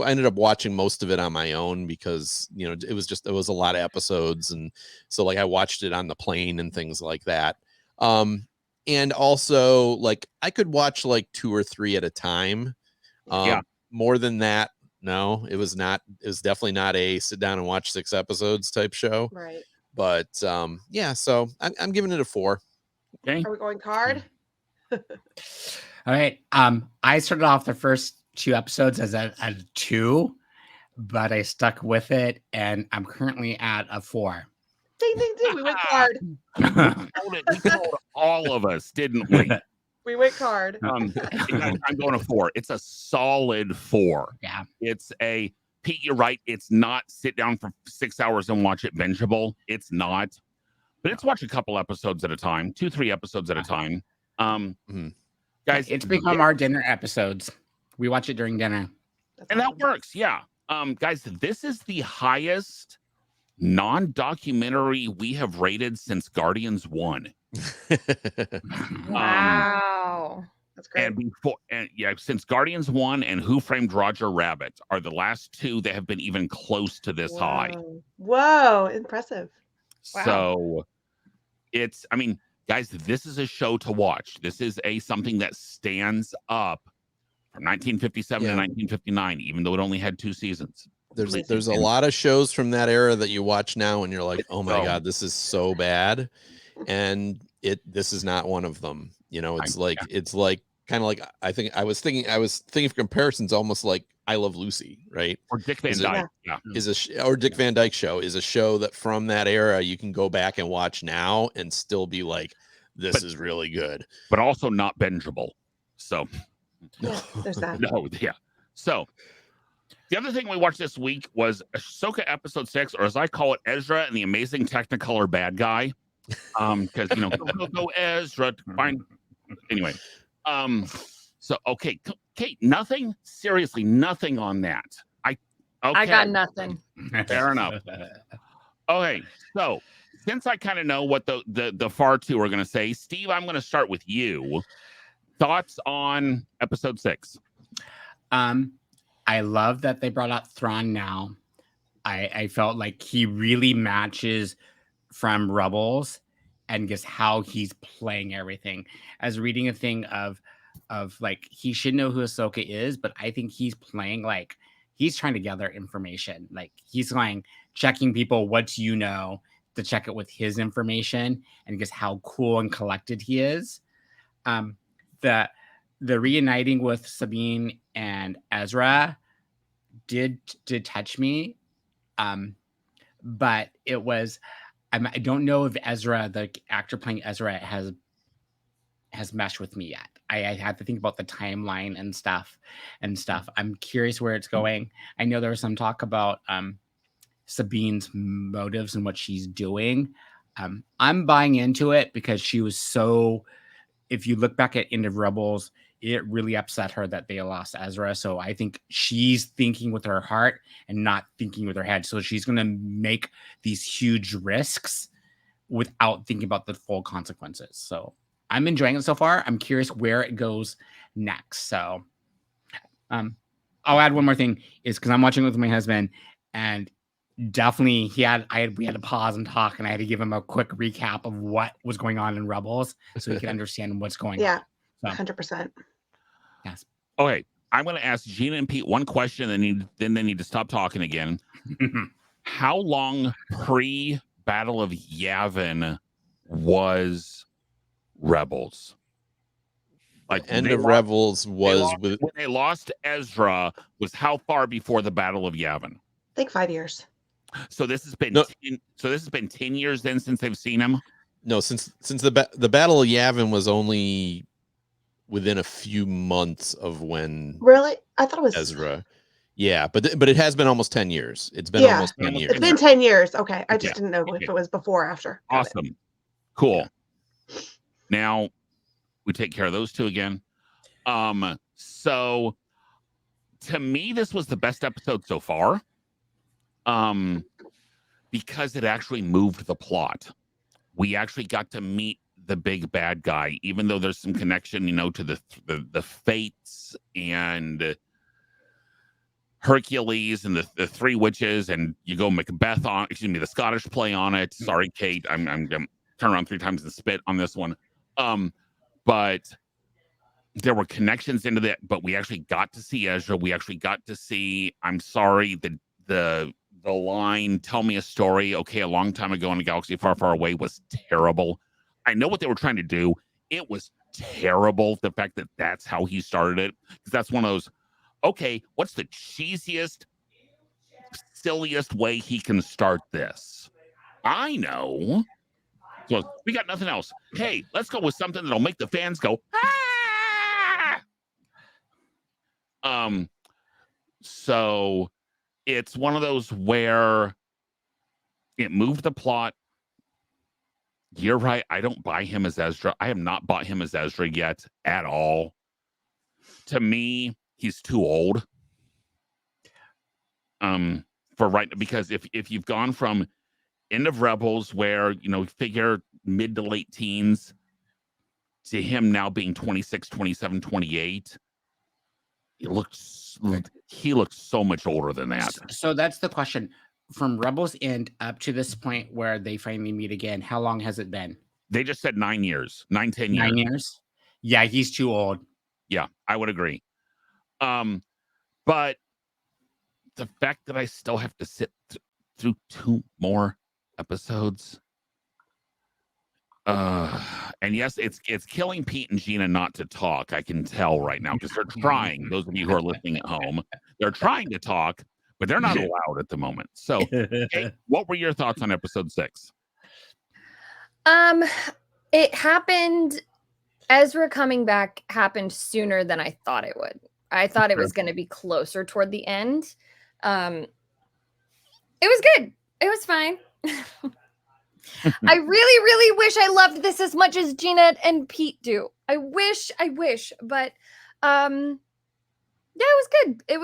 [SPEAKER 3] ended up watching most of it on my own because, you know, it was a lot of episodes. And so like I watched it on the plane and things like that. And also like I could watch like 2 or 3 at a time. More than that, no, it was definitely not a sit down and watch 6 episodes type show.
[SPEAKER 5] Right.
[SPEAKER 3] But yeah, so I'm giving it a 4.
[SPEAKER 2] Okay.
[SPEAKER 5] Are we going card?
[SPEAKER 4] All right. I started off the first 2 episodes as a 2, but I stuck with it, and I'm currently at a 4.
[SPEAKER 5] Ding, ding, ding. We went card.
[SPEAKER 2] We told all of us, didn't we?
[SPEAKER 5] We went card.
[SPEAKER 2] I'm going to 4. It's a solid 4.
[SPEAKER 4] Yeah.
[SPEAKER 2] It's a Pete, you're right. It's not sit down for 6 hours and watch it bingeable. It's not. But it's watch a couple episodes at a time, 2-3 episodes at a time. Guys,
[SPEAKER 4] it's become our dinner episodes. We watch it during dinner.
[SPEAKER 2] And that works, yeah. Guys, this is the highest non-documentary we have rated since Guardians 1.
[SPEAKER 1] Wow.
[SPEAKER 5] That's great.
[SPEAKER 2] Since Guardians 1 and Who Framed Roger Rabbit are the last 2 that have been even close to this high.
[SPEAKER 5] Whoa, impressive.
[SPEAKER 1] Wow.
[SPEAKER 2] So it's, I mean, guys, this is a show to watch. This is something that stands up from 1957 to 1959, even though it only had 2 seasons.
[SPEAKER 3] There's a lot of shows from that era that you watch now and you're like, oh my God, this is so bad. And this is not one of them. You know, it's like kind of like I was thinking of comparisons almost like I Love Lucy, right?
[SPEAKER 2] Or Dick Van Dyke.
[SPEAKER 3] Or Dick Van Dyke Show is a show that from that era you can go back and watch now and still be like, this is really good.
[SPEAKER 2] But also not bingeable. So
[SPEAKER 5] there's that.
[SPEAKER 2] No, yeah. So the other thing we watched this week was Ahsoka episode 6, or as I call it, Ezra and the Amazing Technicolor Bad Guy. Because go Ezra to find. Anyway, so okay, nothing. Seriously, nothing on that. I
[SPEAKER 1] got nothing.
[SPEAKER 2] Fair enough. Okay, so since I kind of know what the far two are going to say, Steve, I'm going to start with you. Thoughts on episode 6?
[SPEAKER 4] I love that they brought out Thrawn now. I felt like he really matches from Rebels and just how he's playing everything. As reading a thing of like, he should know who Ahsoka is, but I think he's playing like he's trying to gather information. Like he's going checking people, what do you know, to check it with his information and just how cool and collected he is. The reuniting with Sabine and Ezra did touch me. But it was, I don't know if Ezra, the actor playing Ezra, has meshed with me yet. I had to think about the timeline and stuff. I'm curious where it's going. I know there was some talk about Sabine's motives and what she's doing. I'm buying into it because she was so, if you look back at End of Rebels, it really upset her that they lost Ezra. So I think she's thinking with her heart and not thinking with her head. So she's going to make these huge risks without thinking about the full consequences. So I'm enjoying it so far. I'm curious where it goes next. So I'll add one more thing is because I'm watching it with my husband and definitely we had to pause and talk and I had to give him a quick recap of what was going on in Rebels so he could understand what's going on.
[SPEAKER 5] Yeah, 100%.
[SPEAKER 4] Yes.
[SPEAKER 2] Okay, I'm going to ask Gina and Pete one question, then they need to stop talking again. How long pre-Battle of Yavin was Rebels? Like
[SPEAKER 3] End of Rebels was
[SPEAKER 2] when they lost Ezra was how far before the Battle of Yavin?
[SPEAKER 5] I think 5 years.
[SPEAKER 2] So this has been 10 years then since they've seen him.
[SPEAKER 3] No, since the Battle of Yavin was only within a few months of when
[SPEAKER 5] Really? I thought it was
[SPEAKER 3] Ezra. Yeah, but it has been almost 10 years. It's been almost 10 years.
[SPEAKER 5] It's been 10 years. Okay. I just didn't know if it was before or after. Got
[SPEAKER 2] awesome.
[SPEAKER 5] it.
[SPEAKER 2] Cool. Now we take care of those two again. So to me, this was the best episode so far. Because it actually moved the plot. We actually got to meet the big bad guy, even though there's some connection, to the fates and Hercules and the three witches, and you go Macbeth on, the Scottish play on it. Sorry, Kate, I'm turn around 3 times and spit on this one. But there were connections into that, but we actually got to see Ezra. We actually got to see, I'm sorry, the line, tell me a story. Okay, a long time ago in a galaxy far, far away was terrible. I know what they were trying to do. It was terrible. The fact that that's how he started it. Because that's one of those, okay, what's the cheesiest, silliest way he can start this? I know. So we got nothing else. Hey, let's go with something that'll make the fans go, ah! So it's one of those where it moved the plot. You're right. I don't buy him as Ezra. I have not bought him as Ezra yet at all. To me, he's too old. For right, because if you've gone from end of Rebels, where figure mid to late teens, to him now being 26, 27, 28, he looks so much older than that.
[SPEAKER 4] So that's the question. From Rebels End up to this point where they finally meet again, how long has it been?
[SPEAKER 2] They just said 9 years, 10 years.
[SPEAKER 4] 9 years? Yeah, he's too old.
[SPEAKER 2] Yeah, I would agree. But the fact that I still have to sit through 2 more episodes, and yes, it's killing Pete and Gina not to talk. I can tell right now, because they're trying. Those of you who are listening at home, they're trying to talk, but they're not allowed at the moment. So, hey, what were your thoughts on episode 6?
[SPEAKER 1] It happened. Ezra coming back happened sooner than I thought it would. I thought it was going to be closer toward the end. It was good. It was fine. I really, really wish I loved this as much as Gina and Pete do. I wish, but yeah, it was good. It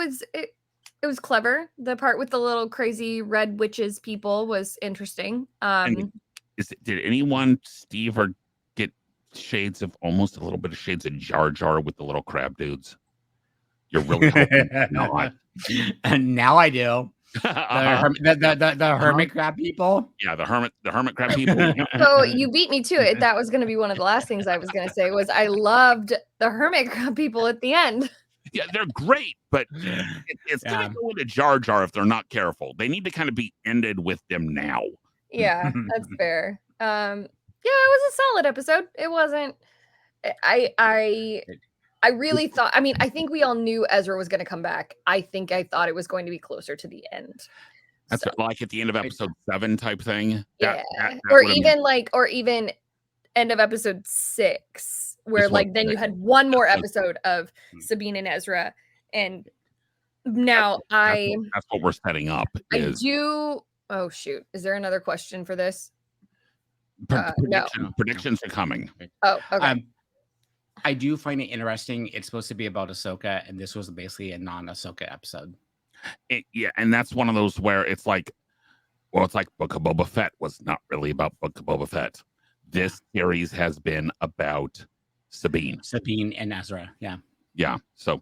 [SPEAKER 1] was clever. The part with the little crazy red witches people was interesting.
[SPEAKER 2] Did anyone, Steve, or get shades of almost a little bit of shades of Jar Jar with the little crab dudes? You're really hoping not.
[SPEAKER 4] And now I do. The hermit crab people.
[SPEAKER 2] Yeah, the hermit crab people.
[SPEAKER 1] So you beat me to it. That was going to be one of the last things I was going to say. Was I loved the hermit crab people at the end.
[SPEAKER 2] Yeah, they're great, but it's going to go into Jar Jar if they're not careful. They need to kind of be ended with them now.
[SPEAKER 1] Yeah, that's fair. Yeah, it was a solid episode. It wasn't. I really thought. I mean, I think we all knew Ezra was going to come back. I thought it was going to be closer to the end.
[SPEAKER 2] That's like at the end of episode 7 type thing.
[SPEAKER 1] Yeah, or even end of episode 6, where then you had one more episode of Sabine and Ezra, and now
[SPEAKER 2] that's what we're setting up.
[SPEAKER 1] Oh shoot! Is there another question for this?
[SPEAKER 2] No. Predictions are coming.
[SPEAKER 1] Oh, okay.
[SPEAKER 4] I do find it interesting. It's supposed to be about Ahsoka, and this was basically a non-Ahsoka episode.
[SPEAKER 2] Yeah, and that's one of those where it's like Book of Boba Fett was not really about Book of Boba Fett. This series has been about Sabine
[SPEAKER 4] and Ezra. Yeah.
[SPEAKER 2] Yeah. So,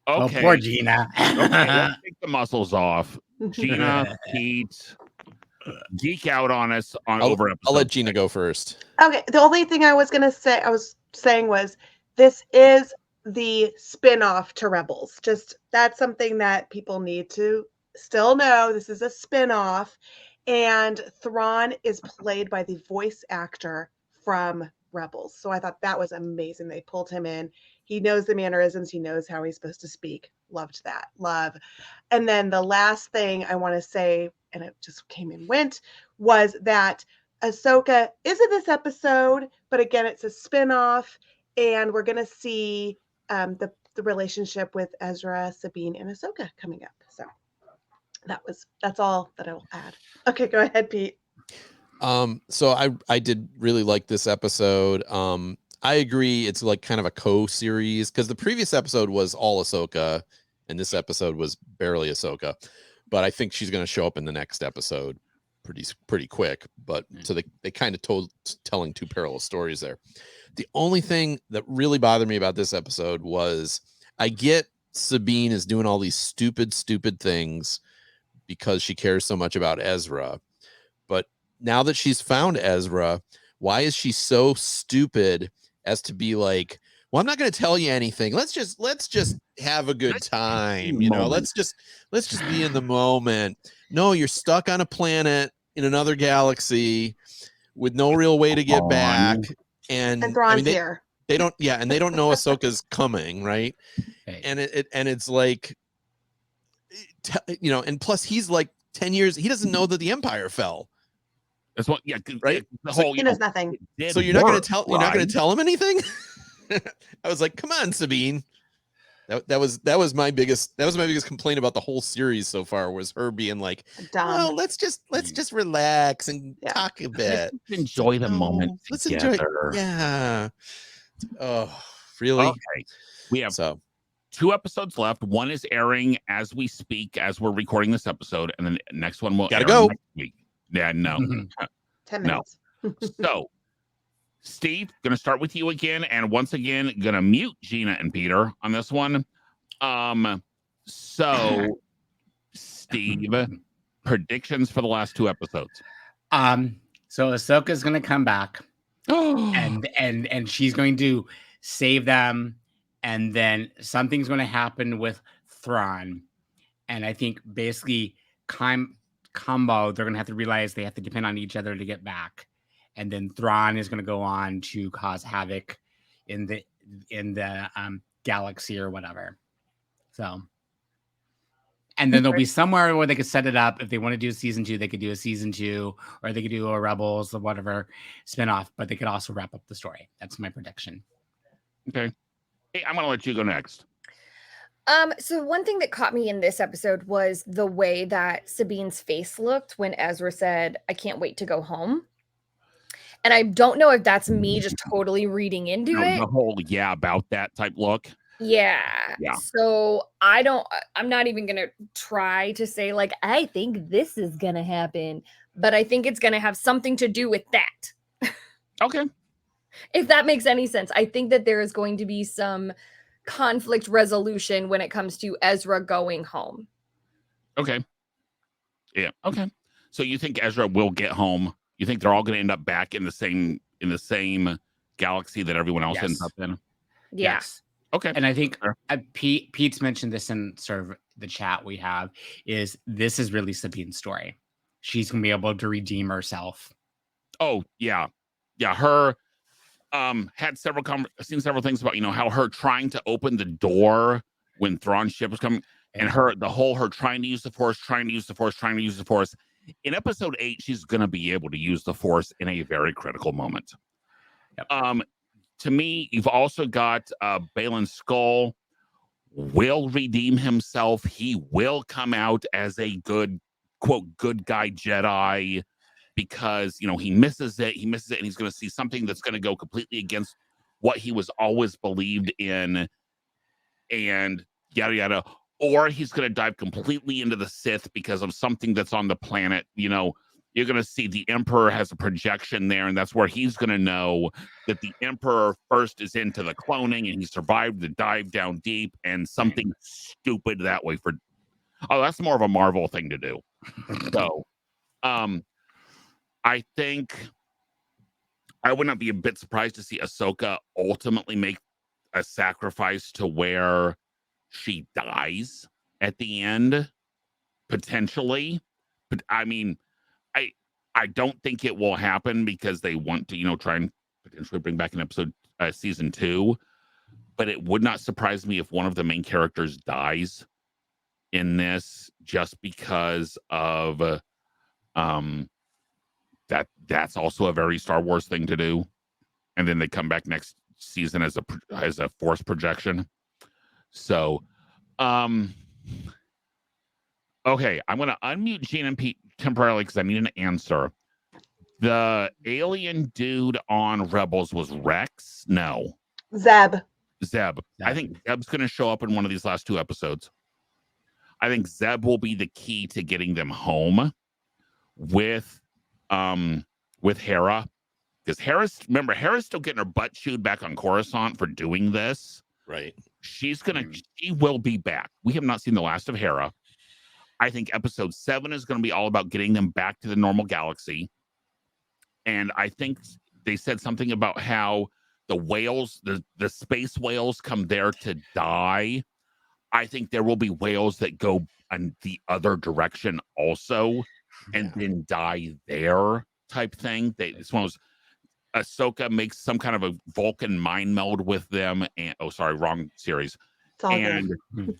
[SPEAKER 2] okay.
[SPEAKER 4] Oh, poor Gina.
[SPEAKER 2] Okay, let's take the muscles off. Gina, Pete, geek out on us over episode.
[SPEAKER 3] I'll let Gina go first.
[SPEAKER 5] Okay. The only thing I was saying was this is the spin-off to Rebels. Just that's something that people need to still know. This is a spin-off, and Thrawn is played by the voice actor from Rebels. So I thought that was amazing. They pulled him in. He knows the mannerisms. He knows how he's supposed to speak. Loved that. Love. And then the last thing I want to say, and it just came and went, was that Ahsoka is in this episode, but again, it's a spin-off, and we're going to see the relationship with Ezra, Sabine, and Ahsoka coming up. So that's all that I will add. Okay, go ahead, Pete.
[SPEAKER 3] So I did really like this episode. I agree it's like kind of a co-series, because the previous episode was all Ahsoka and this episode was barely Ahsoka, but I think she's going to show up in the next episode pretty quick. But so they kind of telling 2 parallel stories there. The only thing that really bothered me about this episode was I get Sabine is doing all these stupid things because she cares so much about Ezra, but now that she's found Ezra, why is she so stupid as to be like, well, I'm not going to tell you anything. Let's just have a good time. Let's just be in the moment. No, you're stuck on a planet in another galaxy with no real way to get back. And
[SPEAKER 5] Thrawn's here.
[SPEAKER 3] They don't know Ahsoka's coming, right?
[SPEAKER 4] Okay.
[SPEAKER 3] And it's like, and plus he's like 10 years. He doesn't know that the Empire fell.
[SPEAKER 2] That's what, yeah,
[SPEAKER 3] right.
[SPEAKER 2] The whole,
[SPEAKER 5] he knows nothing.
[SPEAKER 3] So you're not going to tell him anything. I was like, come on, Sabine. That was my biggest complaint about the whole series so far, was her being like,
[SPEAKER 5] Dumb.
[SPEAKER 3] oh, let's just relax and
[SPEAKER 5] Yeah.
[SPEAKER 3] talk a bit.
[SPEAKER 2] Enjoy the moment
[SPEAKER 3] Let's
[SPEAKER 2] together.
[SPEAKER 3] enjoy. Yeah. Oh, really?
[SPEAKER 2] Okay. We have
[SPEAKER 3] So
[SPEAKER 2] 2 episodes left. One is airing as we speak, as we're recording this episode, and then the next one will
[SPEAKER 3] Gotta
[SPEAKER 2] air
[SPEAKER 3] go.
[SPEAKER 2] next week. Yeah, no.
[SPEAKER 5] 10
[SPEAKER 2] No.
[SPEAKER 5] minutes.
[SPEAKER 2] So, Steve, gonna start with you again, and once again, gonna mute Gina and Peter on this one. So, Steve, predictions for the last 2 episodes.
[SPEAKER 4] So Ahsoka's gonna come back, and she's going to save them, and then something's going to happen with Thrawn, and I think basically combo, they're going to have to realize they have to depend on each other to get back, and then Thrawn is going to go on to cause havoc in the galaxy or whatever. So, and then there'll be somewhere where they could set it up. If they want to do season 2, they could do a season 2, or they could do a Rebels or whatever spinoff, but they could also wrap up the story. That's my prediction.
[SPEAKER 2] Okay. Hey, I'm gonna let you go next.
[SPEAKER 1] So one thing that caught me in this episode was the way that Sabine's face looked when Ezra said, "I can't wait to go home." And I don't know if that's me just totally reading into it.
[SPEAKER 2] The whole about that type look.
[SPEAKER 1] Yeah.
[SPEAKER 2] Yeah.
[SPEAKER 1] So I'm not even going to try to say like, I think this is going to happen, but I think it's going to have something to do with that.
[SPEAKER 2] Okay.
[SPEAKER 1] If that makes any sense. I think that there is going to be some conflict resolution when it comes to Ezra going home.
[SPEAKER 2] Okay. Yeah. Okay. So you think Ezra will get home? You think they're all going to end up back in the same galaxy that everyone else ends up in?
[SPEAKER 1] Yeah.
[SPEAKER 4] Yes.
[SPEAKER 2] Okay.
[SPEAKER 4] And I think Pete's mentioned this in sort of the chat we have, is this is really Sabine's story. She's going to be able to redeem herself.
[SPEAKER 2] Oh, yeah. Yeah. Her had seen several things about, how her trying to open the door when Thrawn's ship was coming, and her trying to use the Force. In episode 8, she's going to be able to use the Force in a very critical moment.
[SPEAKER 4] Yep.
[SPEAKER 2] To me, you've also got Baylan Skoll will redeem himself. He will come out as a good, quote, good guy Jedi, because, he misses it, and he's going to see something that's going to go completely against what he was always believed in, and yada, yada. Or he's going to dive completely into the Sith because of something that's on the planet. You're going to see the Emperor has a projection there, and that's where he's going to know that the Emperor first is into the cloning, and he survived the dive down deep, and something stupid that way that's more of a Marvel thing to do. So, I think I would not be a bit surprised to see Ahsoka ultimately make a sacrifice to where she dies at the end, potentially. But I mean, I don't think it will happen because they want to, try and potentially bring back an season 2. But it would not surprise me if one of the main characters dies in this, just because of that's also a very Star Wars thing to do. And then they come back next season as a Force projection. So, okay, I'm going to unmute Gene and Pete temporarily because I need an answer. The alien dude on Rebels was Rex? No.
[SPEAKER 5] Zeb.
[SPEAKER 2] I think Zeb's going to show up in one of these last 2 episodes. I think Zeb will be the key to getting them home with Hera. Because Hera's still getting her butt chewed back on Coruscant for doing this.
[SPEAKER 3] Right.
[SPEAKER 2] She will be back. We have not seen the last of Hera. I think episode 7 is going to be all about getting them back to the normal galaxy. And I think they said something about how the whales, the space whales, come there to die. I think there will be whales that go in the other direction also, and then die there type thing. It's one of those. Ahsoka makes some kind of a Vulcan mind meld with them, and wrong series, and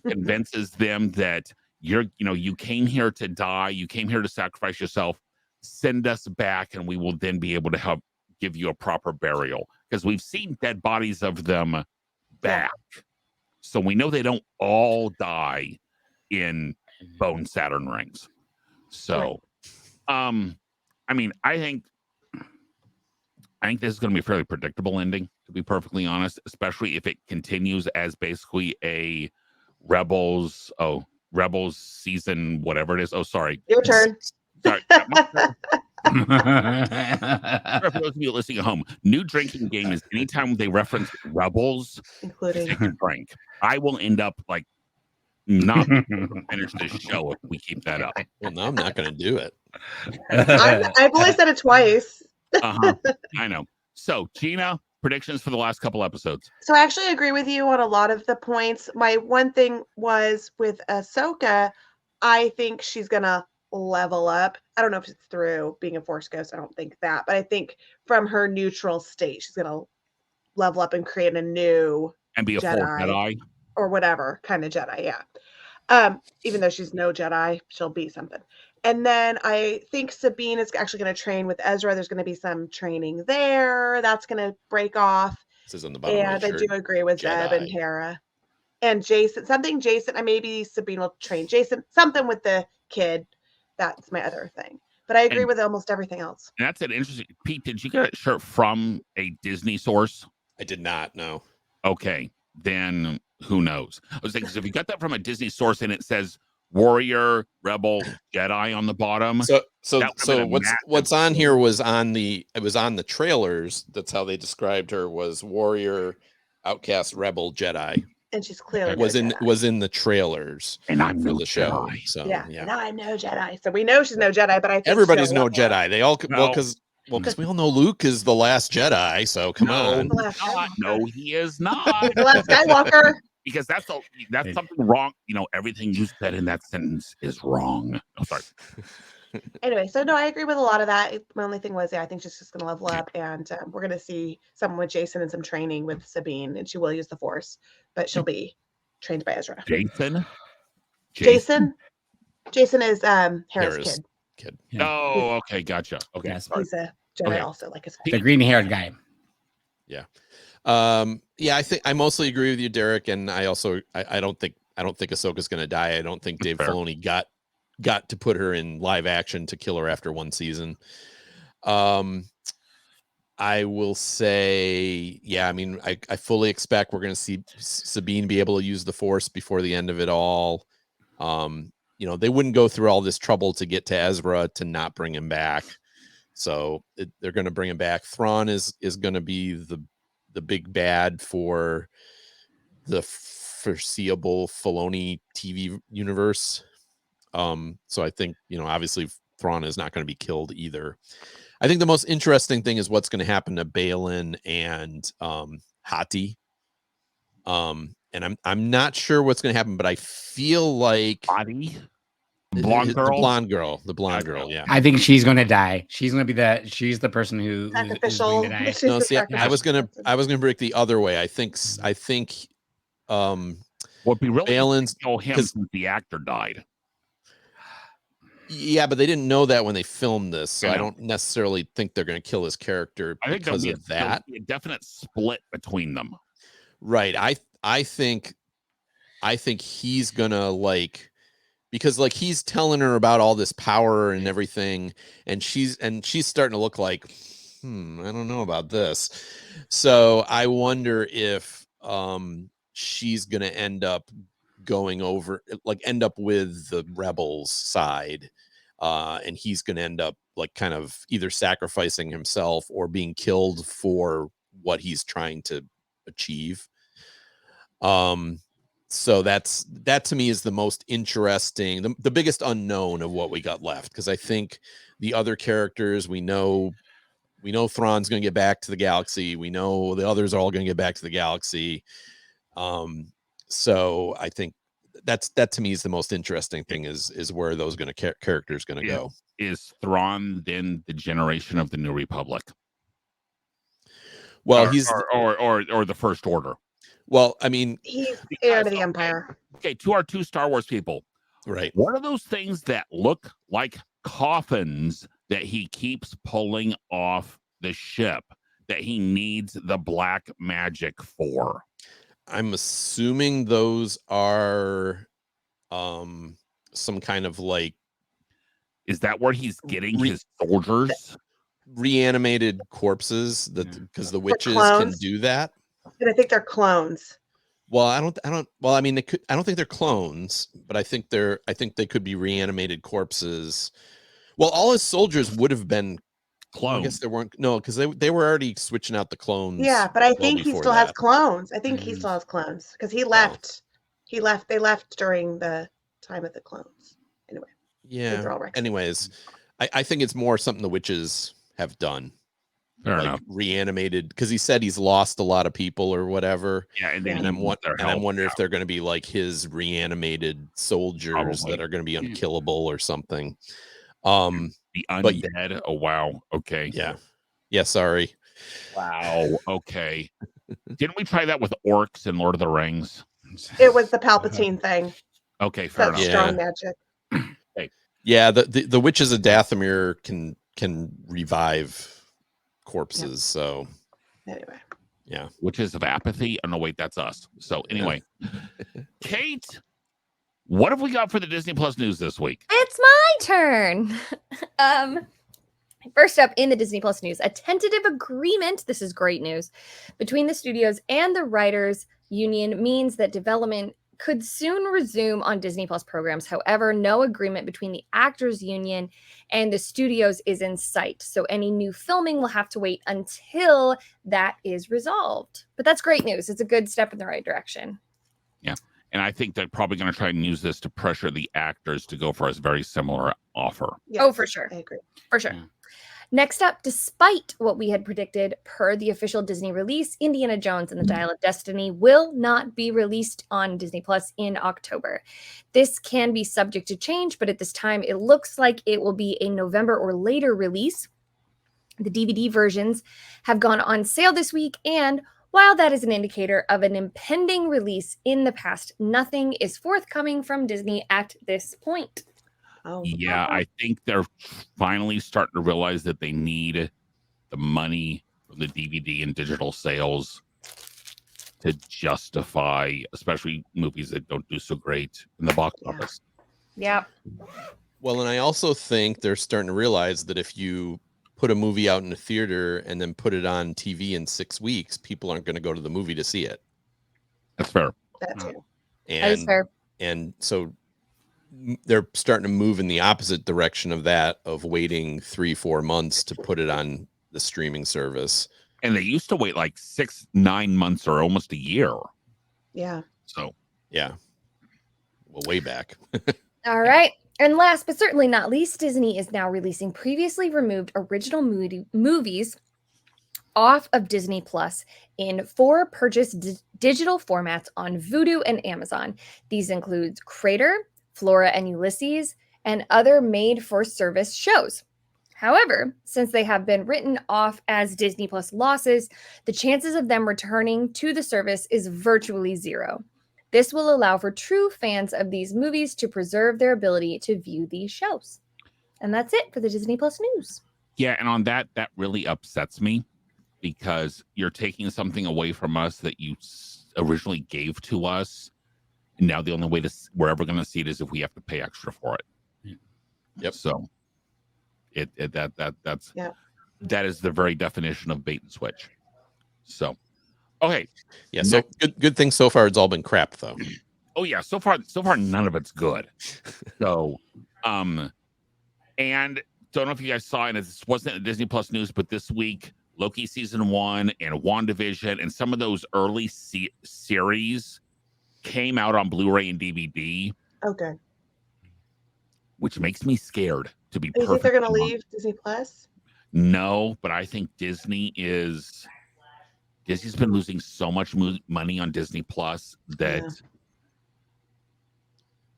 [SPEAKER 2] convinces them that you came here to die, you came here to sacrifice yourself. Send us back, and we will then be able to help give you a proper burial, because we've seen dead bodies of them back. So we know they don't all die in bone Saturn rings. So, I mean, I think this is going to be a fairly predictable ending, to be perfectly honest, especially if it continues as basically a Rebels season, whatever it is. Oh, sorry.
[SPEAKER 5] Your turn.
[SPEAKER 2] Sorry. For those of you listening at home, new drinking game is anytime they reference Rebels,
[SPEAKER 5] Including
[SPEAKER 2] take a drink. I will end up like not finish this show if we keep that up.
[SPEAKER 3] Well, no, I'm not going to do it.
[SPEAKER 5] I've only said it twice.
[SPEAKER 2] I know. So, Gina, predictions for the last couple episodes.
[SPEAKER 5] So I actually agree with you on a lot of the points. My one thing was with Ahsoka, I think she's gonna level up. I don't know if it's through being a Force ghost. I don't think that, but I think from her neutral state, she's gonna level up and create a new
[SPEAKER 2] And be a full Jedi.
[SPEAKER 5] Or whatever kind of Jedi, yeah. Even though she's no Jedi, she'll be something. And then I think Sabine is actually going to train with Ezra. There's going to be some training there. That's going to break off.
[SPEAKER 3] This is on the bottom.
[SPEAKER 5] And I do agree with Zeb and Hera. And Jason, maybe Sabine will train Jason, something with the kid. That's my other thing. But I agree with almost everything else.
[SPEAKER 2] And that's an interesting. Pete, did you get a shirt from a Disney source?
[SPEAKER 3] I did not, no.
[SPEAKER 2] Okay, then who knows? I was thinking, if you got that from a Disney source and it says Warrior, Rebel, Jedi on the bottom.
[SPEAKER 3] So what's on here was on the trailers. That's how they described her, was Warrior, Outcast, Rebel, Jedi.
[SPEAKER 5] And she's clearly
[SPEAKER 3] was in the trailers,
[SPEAKER 2] and I'm
[SPEAKER 3] for
[SPEAKER 2] no
[SPEAKER 3] the show.
[SPEAKER 2] Jedi.
[SPEAKER 3] So
[SPEAKER 5] yeah. And I'm no Jedi. So we know she's no Jedi, but I think
[SPEAKER 3] everybody's no Jedi. They all
[SPEAKER 2] No.
[SPEAKER 3] because we all know Luke is the last Jedi. So come on.
[SPEAKER 2] No, he is not.
[SPEAKER 5] The last Skywalker.
[SPEAKER 2] Because that's something wrong. You know, everything you said in that sentence is wrong. Oh, sorry.
[SPEAKER 5] Anyway, so no, I agree with a lot of that. My only thing was, I think she's just going to level up, and we're going to see someone with Jason and some training with Sabine, and she will use the Force, but she'll be trained by Ezra. Jason is Hera's
[SPEAKER 3] kid.
[SPEAKER 2] Yeah. Oh, okay, gotcha. Okay,
[SPEAKER 5] yes, he's a Jedi also, like his
[SPEAKER 4] the green-haired guy.
[SPEAKER 3] Yeah. I think I mostly agree with you, Derek, and I also I don't think Ahsoka's going to die. I don't think Dave Filoni got to put her in live action to kill her after one season. I will say, I mean, I fully expect we're going to see Sabine be able to use the Force before the end of it all. They wouldn't go through all this trouble to get to Ezra to not bring him back. So they're going to bring him back. Thrawn is going to be the big bad for the foreseeable Filoni TV universe. So I think, obviously Thrawn is not going to be killed either. I think the most interesting thing is what's going to happen to Baylan and Hati. And I'm not sure what's going to happen, but I feel like the blonde girl. Yeah.
[SPEAKER 4] I think she's going to die. She's going to be she's the person who's going to die.
[SPEAKER 3] No, see, I was going to break the other way. I think
[SPEAKER 2] would be really Baylan's kill him since the actor died.
[SPEAKER 3] Yeah, but they didn't know that when they filmed this, so I don't necessarily think they're going to kill his character because of that.
[SPEAKER 2] A definite split between them.
[SPEAKER 3] Right. I think he's gonna because he's telling her about all this power and everything, and she's starting to look like, I don't know about this. So I wonder if she's gonna end up end up with the rebels side, and he's gonna end up kind of either sacrificing himself or being killed for what he's trying to achieve. So that to me is the most interesting, the biggest unknown of what we got left, because I think the other characters we know Thrawn's going to get back to the galaxy. We know the others are all going to get back to the galaxy. So I think that to me is the most interesting thing is where those characters going to go.
[SPEAKER 2] Is Thrawn then the generation of the New Republic?
[SPEAKER 3] Well, he's
[SPEAKER 2] or the First Order.
[SPEAKER 3] Well, I mean,
[SPEAKER 5] he's heir to the Empire.
[SPEAKER 2] Okay, to our two Star Wars people,
[SPEAKER 3] right?
[SPEAKER 2] What are those things that look like coffins that he keeps pulling off the ship that he needs the black magic for?
[SPEAKER 3] I'm assuming those are some kind of like
[SPEAKER 2] Is that where he's getting his soldiers?
[SPEAKER 3] Reanimated corpses that because the witches can
[SPEAKER 5] clones.
[SPEAKER 3] do that.
[SPEAKER 5] And I think they're clones.
[SPEAKER 3] Well, I mean, I don't think they're clones, but I think they could be reanimated corpses. Well, all his soldiers would have been
[SPEAKER 2] Clones.
[SPEAKER 3] I guess there weren't because they were already switching out the clones.
[SPEAKER 5] Yeah, but I think he
[SPEAKER 3] before
[SPEAKER 5] still has
[SPEAKER 3] that.
[SPEAKER 5] clones. I think he still has clones because he left. They left during the time of the clones. Anyway.
[SPEAKER 3] Yeah.
[SPEAKER 5] They're all Rex.
[SPEAKER 3] Anyways, I think it's more something the witches have done.
[SPEAKER 2] Fair
[SPEAKER 3] like
[SPEAKER 2] enough.
[SPEAKER 3] reanimated because he said he's lost a lot of people or whatever.
[SPEAKER 2] Yeah, and then
[SPEAKER 3] I'm wondering if they're going to be like his reanimated soldiers
[SPEAKER 2] Probably.
[SPEAKER 3] that are going to be unkillable or something.
[SPEAKER 2] The undead. Oh wow. Okay.
[SPEAKER 3] Yeah. Sorry.
[SPEAKER 2] Wow. Okay. Didn't we try that with orcs in Lord of the Rings?
[SPEAKER 5] It was the Palpatine thing.
[SPEAKER 2] Okay, fair enough.
[SPEAKER 5] Strong magic.
[SPEAKER 3] Yeah, the witches of Dathomir can revive corpses. So
[SPEAKER 5] anyway,
[SPEAKER 3] yeah,
[SPEAKER 2] Witches of Apathy. Oh no, wait, that's us. So anyway, Kate, what have we got for the Disney Plus news this week?
[SPEAKER 1] It's my turn. First up in the Disney Plus news, a tentative agreement, this is great news, between the studios and the writers union means that development could soon resume on Disney Plus programs. However, no agreement between the actors union and the studios is in sight. So any new filming will have to wait until that is resolved. But that's great news. It's a good step in the right direction.
[SPEAKER 2] Yeah. And I think they're probably going to try and use this to pressure the actors to go for a very similar offer.
[SPEAKER 5] Yes,
[SPEAKER 1] oh, for sure.
[SPEAKER 5] I agree.
[SPEAKER 1] For sure.
[SPEAKER 4] Yeah.
[SPEAKER 1] Next up, despite what we had predicted per the official Disney release, Indiana Jones and the Dial of Destiny will not be released on Disney Plus in October. This can be subject to change, but at this time, it looks like it will be a November or later release. The DVD versions have gone on sale this week, and while that is an indicator of an impending release in the past, nothing is forthcoming from Disney at this point.
[SPEAKER 5] Oh,
[SPEAKER 2] Yeah, I think they're finally starting to realize that they need the money from the DVD and digital sales to justify, especially movies that don't do so great in the box office.
[SPEAKER 1] Yeah.
[SPEAKER 3] Well, and I also think they're starting to realize that if you put a movie out in a theater and then put it on TV in 6 weeks, people aren't going to go to the movie to see it.
[SPEAKER 2] That's fair.
[SPEAKER 5] that too.
[SPEAKER 1] That is fair.
[SPEAKER 3] And so they're starting to move in the opposite direction of that, of waiting 3-4 months to put it on the streaming service.
[SPEAKER 2] And they used to wait like 6-9 months or almost a year.
[SPEAKER 5] Yeah.
[SPEAKER 2] So
[SPEAKER 3] Yeah. Well, way back.
[SPEAKER 1] All right. And last but certainly not least, Disney is now releasing previously removed original movies off of Disney Plus in 4 purchase digital formats on Vudu and Amazon. These include Crater, Flora and Ulysses, and other made-for-service shows. However, since they have been written off as Disney Plus losses, the chances of them returning to the service is virtually zero. This will allow for true fans of these movies to preserve their ability to view these shows. And that's it for the Disney Plus news.
[SPEAKER 2] yeah, and on that really upsets me because you're taking something away from us that you originally gave to us. And now the only way we're ever going to see it is if we have to pay extra for it.
[SPEAKER 3] Yep.
[SPEAKER 2] So that's
[SPEAKER 5] Yeah.
[SPEAKER 2] that is the very definition of bait and switch. So, okay.
[SPEAKER 3] Yeah. So good thing so far it's all been crap though.
[SPEAKER 2] Oh yeah. So far none of it's good. So, and don't know if you guys saw it. This wasn't a Disney Plus news, but this week Loki season 1 and WandaVision and some of those early series came out on Blu-ray and DVD,
[SPEAKER 5] Okay.
[SPEAKER 2] which makes me scared to be
[SPEAKER 5] Do you think they're going to
[SPEAKER 2] perfectly
[SPEAKER 5] leave Disney Plus?
[SPEAKER 2] No, but I think Disney's been losing so much money on Disney Plus that,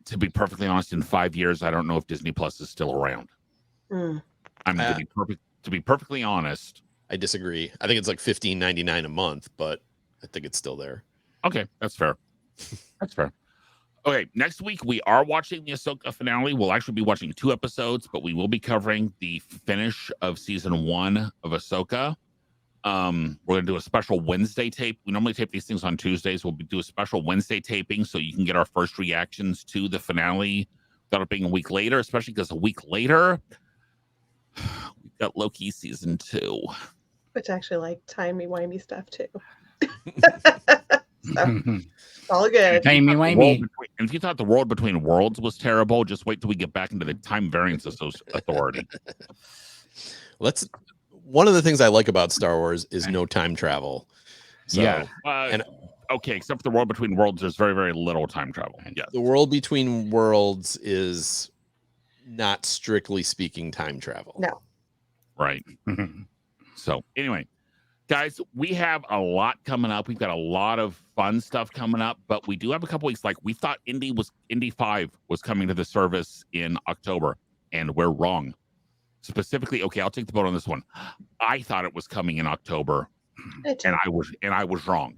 [SPEAKER 2] to be perfectly honest, in 5 years, I don't know if Disney Plus is still around.
[SPEAKER 5] Mm.
[SPEAKER 2] I mean, to be perfectly honest,
[SPEAKER 3] I disagree. I think it's like $15.99 a month, but I think it's still there.
[SPEAKER 2] okay, that's fair. That's fair. Okay, next week we are watching the Ahsoka finale. We'll actually be watching 2 episodes, but we will be covering the finish of season 1 of Ahsoka. We're going to do a special Wednesday tape. We normally tape these things on Tuesdays. We'll do a special Wednesday taping so you can get our first reactions to the finale without it being a week later, especially because a week later, we've got Loki season 2.
[SPEAKER 5] Which actually like timey-wimey stuff too. So it's all good.
[SPEAKER 4] Timey-wimey.
[SPEAKER 2] And if you thought the World Between Worlds was terrible, just wait till we get back into the Time Variance Authority.
[SPEAKER 3] One of the things I like about Star Wars is no time travel. So,
[SPEAKER 2] Yeah.
[SPEAKER 3] and
[SPEAKER 2] Okay, except for the World Between Worlds, there's very, very little time travel. Yeah.
[SPEAKER 3] the World Between Worlds is not strictly speaking time travel.
[SPEAKER 5] No.
[SPEAKER 2] Right. So anyway, guys, we have a lot coming up. We've got a lot of fun stuff coming up, but we do have a couple weeks. Like we thought Indy 5 was coming to the service in October, and we're wrong. Specifically, okay, I'll take the vote on this one. I thought it was coming in October, and I was wrong.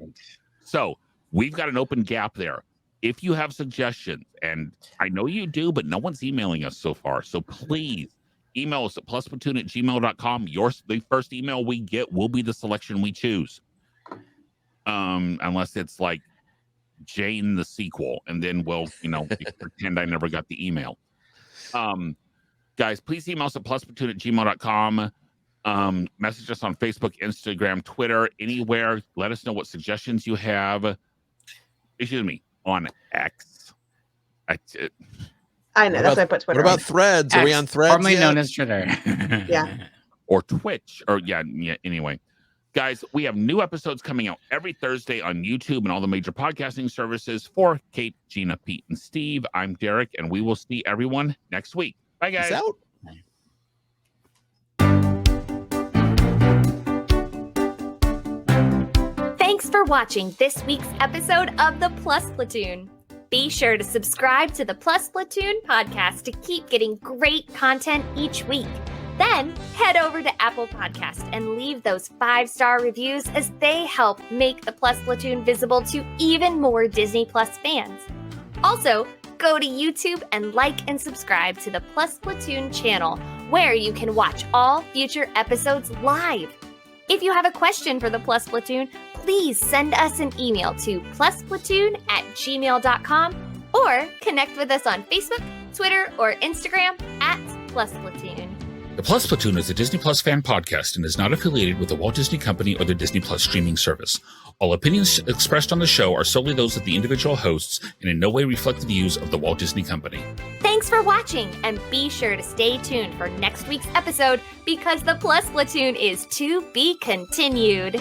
[SPEAKER 2] So we've got an open gap there. If you have suggestions, and I know you do, but no one's emailing us so far. So please email us at plusplatoon@gmail.com. The first email we get will be the selection we choose. Unless it's like Jane the sequel, and then we'll, pretend I never got the email. Guys, please email us at plusplatoon@gmail.com. Message us on Facebook, Instagram, Twitter, anywhere. Let us know what suggestions you have. Excuse me, on X.
[SPEAKER 5] I know, that's why I put Twitter.
[SPEAKER 3] What about Threads? Are we on Threads?
[SPEAKER 4] Formerly
[SPEAKER 3] yet?
[SPEAKER 4] known as Twitter.
[SPEAKER 5] Yeah.
[SPEAKER 2] Or Twitch. Or yeah. Anyway, guys, we have new episodes coming out every Thursday on YouTube and all the major podcasting services. For Kate, Gina, Pete, and Steve, I'm Derek, and we will see everyone next week. Bye, guys.
[SPEAKER 3] Peace out.
[SPEAKER 1] Thanks for watching this week's episode of the Plus Platoon. Be sure to subscribe to the Plus Platoon podcast to keep getting great content each week. Then head over to Apple Podcast and leave those 5-star reviews as they help make the Plus Platoon visible to even more Disney Plus fans. Also, go to YouTube and like and subscribe to the Plus Platoon channel, where you can watch all future episodes live. If you have a question for the Plus Platoon, please send us an email to plusplatoon@gmail.com or connect with us on Facebook, Twitter, or Instagram @plusplatoon.
[SPEAKER 6] The Plus Platoon is a Disney Plus fan podcast and is not affiliated with the Walt Disney Company or the Disney Plus streaming service. All opinions expressed on the show are solely those of the individual hosts and in no way reflect the views of the Walt Disney Company.
[SPEAKER 1] Thanks for watching, and be sure to stay tuned for next week's episode because the Plus Platoon is to be continued.